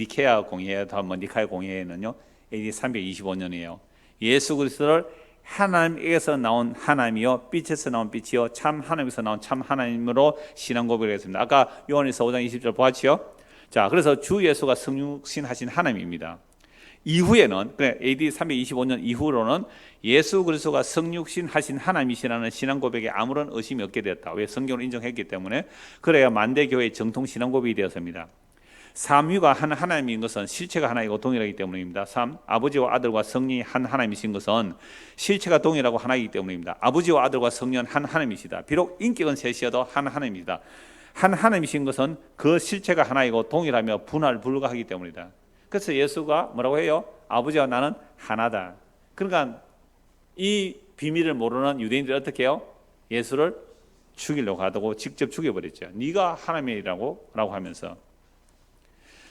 AD 325년이에요. 예수 그리스도를 하나님에게서 나온 하나님이요, 빛에서 나온 빛이요, 참 하나님에서 나온 참 하나님으로 신앙 고백했습니다. 아까 요한일서 5장 20절 보았지요? 자, 그래서 주 예수가 성육신하신 하나님입니다. 이후에는, AD 325년 이후로는 예수 그리스도가 성육신하신 하나님이시라는 신앙 고백에 아무런 의심이 없게 되었다. 왜? 성경을 인정했기 때문에. 그래야 만대교회의 정통 신앙 고백이 되었습니다. 삼위가 한 하나님인 것은 실체가 하나이고 동일하기 때문입니다. 3. 아버지와 아들과 성령이 한 하나님이신 것은 실체가 동일하고 하나이기 때문입니다. 아버지와 아들과 성령은 한 하나님이시다. 비록 인격은 셋이어도 한 하나님이다. 한 하나님이신 것은 그 실체가 하나이고 동일하며 분할 불가하기 때문이다. 그래서 예수가 뭐라고 해요? 아버지와 나는 하나다. 그러니까 이 비밀을 모르는 유대인들이 어떻게 해요? 예수를 죽이려고 하다고 직접 죽여버렸죠. 네가 하나님이라고 하면서.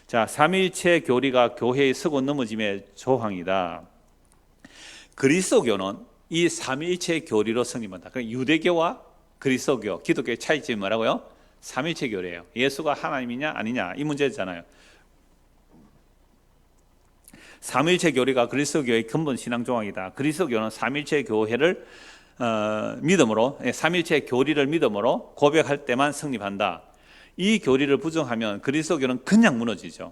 자, 삼위일체 교리가 교회의 서고 넘어짐의 조항이다. 그리스도교는 이 삼위일체 교리로 성립한다. 그러니까 유대교와 그리스도교, 기독교의 차이점이 뭐라고요? 삼위일체 교리예요. 예수가 하나님이냐 아니냐 이 문제잖아요. 삼위일체 교리가 그리스도교의 근본 신앙 조항이다. 그리스도교는 삼위일체 교회를 믿음으로, 삼위일체 교리를 믿음으로 고백할 때만 성립한다. 이 교리를 부정하면 그리스도교는 그냥 무너지죠.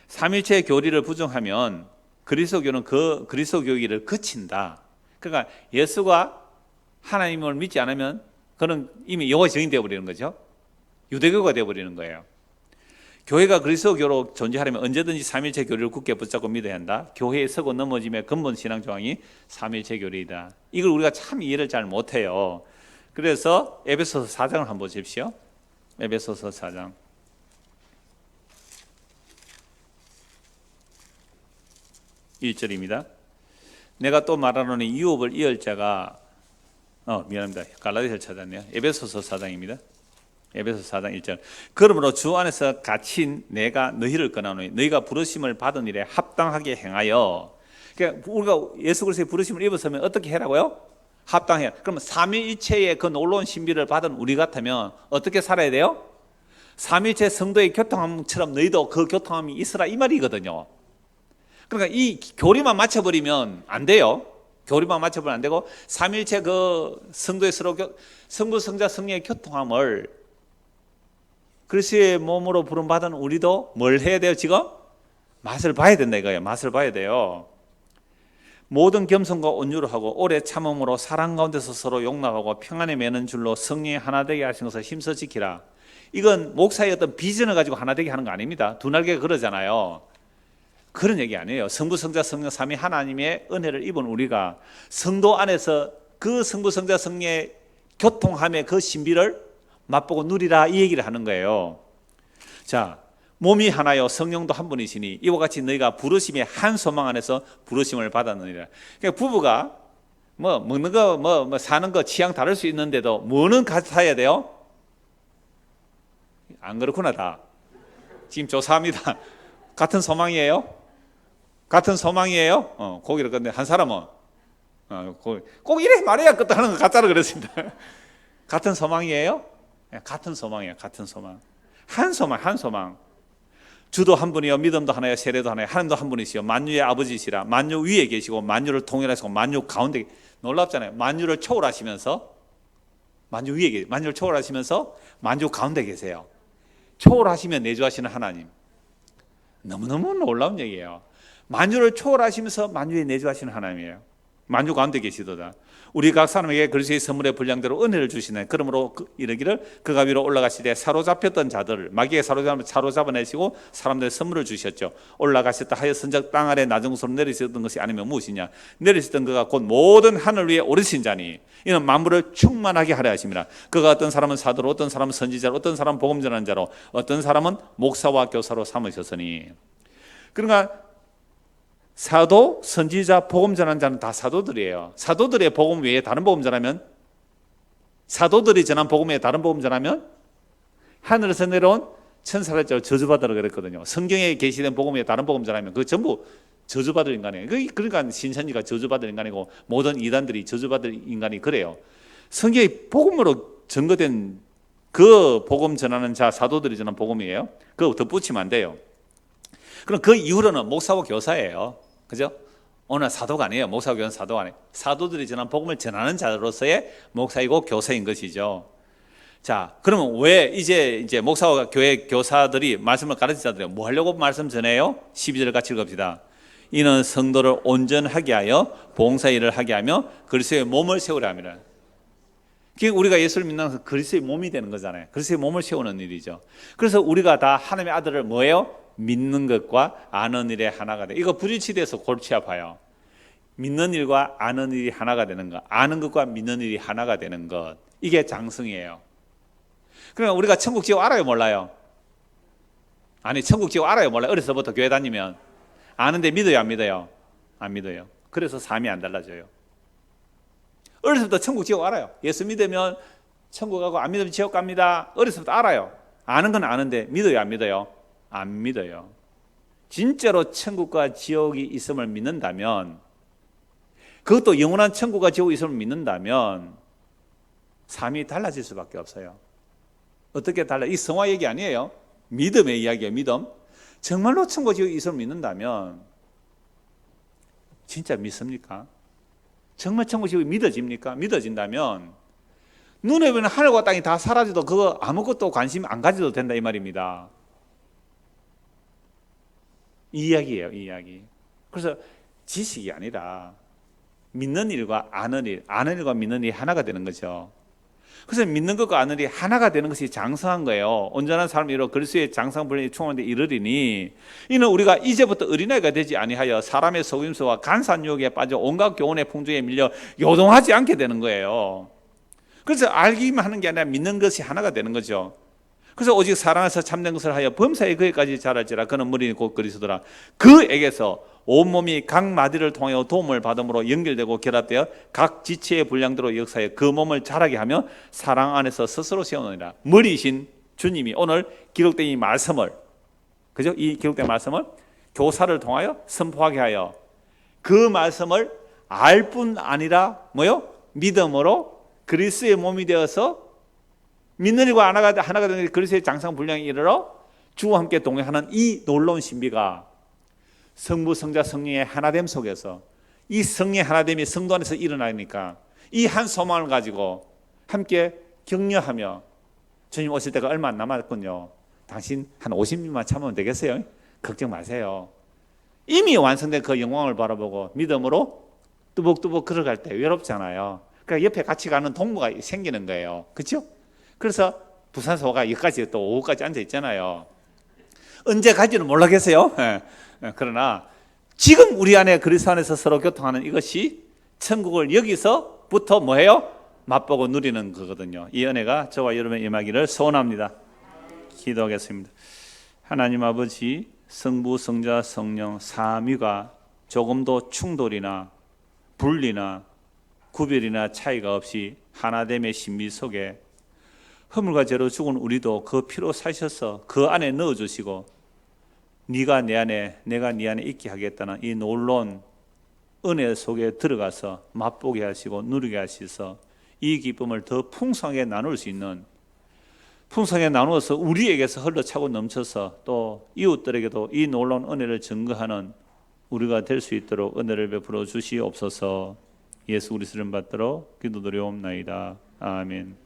삼위일체 교리를 부정하면 그리스도교는 그 그리스도교기를 그친다. 그러니까 예수가 하나님을 믿지 않으면 그는 이미 여호와의 증인이 되어버리는 거죠. 유대교가 되어버리는 거예요. 교회가 그리스도교로 존재하려면 언제든지 삼위일체 교리를 굳게 붙잡고 믿어야 한다. 교회의 서고 넘어짐의 근본 신앙 조항이 삼위일체 교리이다. 이걸 우리가 참 이해를 잘 못해요. 그래서 에베소서 4장을 한번 보십시오. 에베소서 4장 1절입니다. 내가 또 말하노니 유업을 이을 자가 미안합니다. 갈라디아를 찾았네요. 에베소서 4장입니다. 에베소서 4장 1절. 그러므로 주 안에서 갇힌 내가 너희를 권하노니 너희가 부르심을 받은 일에 합당하게 행하여. 그러니까 우리가 예수 그리스도의 부르심을 입었으면 어떻게 해라고요? 합당해요. 그러면 삼위일체의 그 놀라운 신비를 받은 우리 같으면 어떻게 살아야 돼요? 삼위일체 성도의 교통함처럼 너희도 그 교통함이 있으라 이 말이거든요. 그러니까 이 교리만 맞춰버리면 안 돼요. 교리만 맞춰버리면 안 되고 삼위일체 그 성도의 서로 성부 성자 성령의 교통함을 그리스도의 몸으로 부름받은 우리도 뭘 해야 돼요? 지금 맛을 봐야 된다 이거예요. 맛을 봐야 돼요. 모든 겸손과 온유로 하고 오래 참음으로 사랑 가운데서 서로 용납하고 평안에 매는 줄로 성령이 하나 되게 하신 것을 힘써 지키라. 이건 목사의 어떤 비전을 가지고 하나 되게 하는 거 아닙니다. 두 날개가 그러잖아요. 그런 얘기 아니에요. 성부, 성자, 성령, 삼위 하나님의 은혜를 입은 우리가 성도 안에서 그 성부, 성자, 성령의 교통함의 그 신비를 맛보고 누리라 이 얘기를 하는 거예요. 자, 몸이 하나요 성령도 한 분이시니 이와 같이 너희가 부르심의 한 소망 안에서 부르심을 받았느니라. 그러니까 부부가 뭐 먹는 거 뭐 사는 거 취향 다를 수 있는데도 뭐는 같아야 돼요? 안 그렇구나. 다 지금 조사합니다. 같은 소망이에요? 같은 소망이에요? 고기를 건데 한 사람은 꼭 이래 말해야 끝나는 거 같다고 그랬습니다. 같은 소망이에요? 같은 소망이에요. 같은 소망. 한 소망. 주도 한 분이요 믿음도 하나요 세례도 하나요 하나님도 한 분이시요 만유의 아버지시라. 만유 위에 계시고 만유를 통일하시고 만유 가운데. 놀랍잖아요. 만유를 초월하시면서 만유 위에 계세요. 만유를 초월하시면서 만유 가운데 계세요. 초월하시면 내주하시는 하나님. 너무너무 놀라운 얘기예요. 만유를 초월하시면서 만유에 내주하시는 하나님이에요. 만유 가운데 계시도다. 우리 각 사람에게 그리스도의 선물의 분량대로 은혜를 주시네. 그러므로 이르기를 그가 위로 올라가시되 사로잡혔던 자들을 마귀에 사로잡아내시고 사람들의 선물을 주셨죠. 올라가셨다 하여 선적 땅 아래 낮은 곳으로 내리셨던 것이 아니면 무엇이냐. 내리셨던 그가 곧 모든 하늘 위에 오르신 자니 이는 만물을 충만하게 하려 하심이라. 그가 어떤 사람은 사도로 어떤 사람은 선지자로 어떤 사람은 복음 전하는 자로 어떤 사람은 목사와 교사로 삼으셨으니. 그러니까 사도, 선지자, 복음 전하는 자는 다 사도들이에요. 사도들의 복음 외에 다른 복음 전하면, 사도들이 전한 복음 외에 다른 복음 전하면 하늘에서 내려온 천사를 저주받으라 그랬거든요. 성경에 계시된 복음 외에 다른 복음 전하면 그 전부 저주받을 인간이에요. 그러니까 신천지가 저주받을 인간이고 모든 이단들이 저주받을 인간이 그래요. 성경의 복음으로 증거된 그 복음 전하는 자, 사도들이 전한 복음이에요. 그거 덧붙이면 안 돼요. 그럼 그 이후로는 목사와 교사예요. 그죠? 오늘 사도가 아니에요. 목사와 교사는 사도가 아니에요. 사도들이 전한 복음을 전하는 자로서의 목사이고 교사인 것이죠. 자, 그러면 왜 이제 목사와 교회 교사들이 말씀을 가르치는 자들이 뭐 하려고 말씀 전해요? 12절을 같이 읽읍시다. 이는 성도를 온전하게 하여 봉사일을 하게 하며 그리스도의 몸을 세우려 함이라. 우리가 예수를 믿는 것은 그리스도의 몸이 되는 거잖아요. 그리스도의 몸을 세우는 일이죠. 그래서 우리가 다 하나님의 아들을 뭐예요? 믿는 것과 아는 일에 하나가 돼. 이거 불일치돼서 골치 아파요. 믿는 일과 아는 일이 하나가 되는 것, 아는 것과 믿는 일이 하나가 되는 것, 이게 장성이에요. 그러니까 우리가 천국 지옥 알아요, 몰라요? 아니 천국 지옥 알아요? 몰라요? 어려서부터 교회 다니면 아는데 믿어요? 안 믿어요? 안 믿어요. 그래서 삶이 안 달라져요. 어려서부터 천국 지옥 알아요. 예수 믿으면 천국 가고 안 믿으면 지옥 갑니다. 어려서부터 알아요. 아는 건 아는데 믿어요? 안 믿어요? 안 믿어요. 진짜로 천국과 지옥이 있음을 믿는다면, 그것도 영원한 천국과 지옥이 있음을 믿는다면 삶이 달라질 수밖에 없어요. 어떻게 달라? 이 성화 얘기 아니에요. 믿음의 이야기예요. 믿음. 정말로 천국 지옥이 있음을 믿는다면 진짜 믿습니까? 정말 천국 지옥이 믿어집니까? 믿어진다면 눈에 보이는 하늘과 땅이 다 사라져도 그거 아무것도 관심 안 가져도 된다 이 말입니다. 이 이야기예요. 이 이야기. 그래서 지식이 아니라 믿는 일과 아는 일, 아는 일과 믿는 일이 하나가 되는 거죠. 그래서 믿는 것과 아는 일이 하나가 되는 것이 장성한 거예요. 온전한 삶으로 그리스도의 장성분량이 충만한 데 이르리니, 이는 우리가 이제부터 어린아이가 되지 아니하여 사람의 속임수와 간사한 유혹에 빠져 온갖 교훈의 풍조에 밀려 요동하지 않게 되는 거예요. 그래서 알기만 하는 게 아니라 믿는 것이 하나가 되는 거죠. 그래서 오직 사랑에서 참된 것을 하여 범사에 그에까지 자랄지라. 그는 머리니 곧 그리스도라. 그에게서 온몸이 각 마디를 통하여 도움을 받음으로 연결되고 결합되어 각 지체의 분량대로 역사해 그 몸을 자라게 하며 사랑 안에서 스스로 세우느니라. 머리이신 주님이 오늘 기록된 이 말씀을, 그죠? 이 기록된 말씀을 교사를 통하여 선포하게 하여 그 말씀을 알 뿐 아니라 뭐요? 믿음으로 그리스도의 몸이 되어서 믿는 일과 하나가 되는 그리스도의 장성 분량에 이르러 주와 함께 동행하는 이 놀라운 신비가 성부, 성자, 성령의 하나됨 속에서, 이 성령의 하나됨이 성도 안에서 일어나니까 이 한 소망을 가지고 함께 격려하며, 주님 오실 때가 얼마 안 남았군요. 당신 한 50년만 참으면 되겠어요? 걱정 마세요. 이미 완성된 그 영광을 바라보고 믿음으로 뚜벅뚜벅 걸어갈 때 외롭잖아요. 그러니까 옆에 같이 가는 동무가 생기는 거예요. 그렇죠? 그래서 부산서가 여기까지 또 오후까지 앉아 있잖아요. 언제 갈지는 몰라겠어요. 그러나 지금 우리 안에 그리스도 안에서 서로 교통하는 이것이 천국을 여기서부터 뭐예요? 맛보고 누리는 거거든요. 이 은혜가 저와 여러분의 임하기를 소원합니다. 기도하겠습니다. 하나님 아버지, 성부, 성자, 성령 삼위가 조금도 충돌이나 분리나 구별이나 차이가 없이 하나됨의 신비 속에 허물과 죄로 죽은 우리도 그 피로 사셔서 그 안에 넣어주시고 네가 내 안에 내가 네 안에 있게 하겠다는 이 놀라운 은혜 속에 들어가서 맛보게 하시고 누리게 하셔서 이 기쁨을 더 풍성하게 나눌 수 있는, 풍성하게 나누어서 우리에게서 흘러차고 넘쳐서 또 이웃들에게도 이 놀라운 은혜를 증거하는 우리가 될 수 있도록 은혜를 베풀어 주시옵소서. 예수 그리스도를 받들어 기도드리옵나이다. 아멘.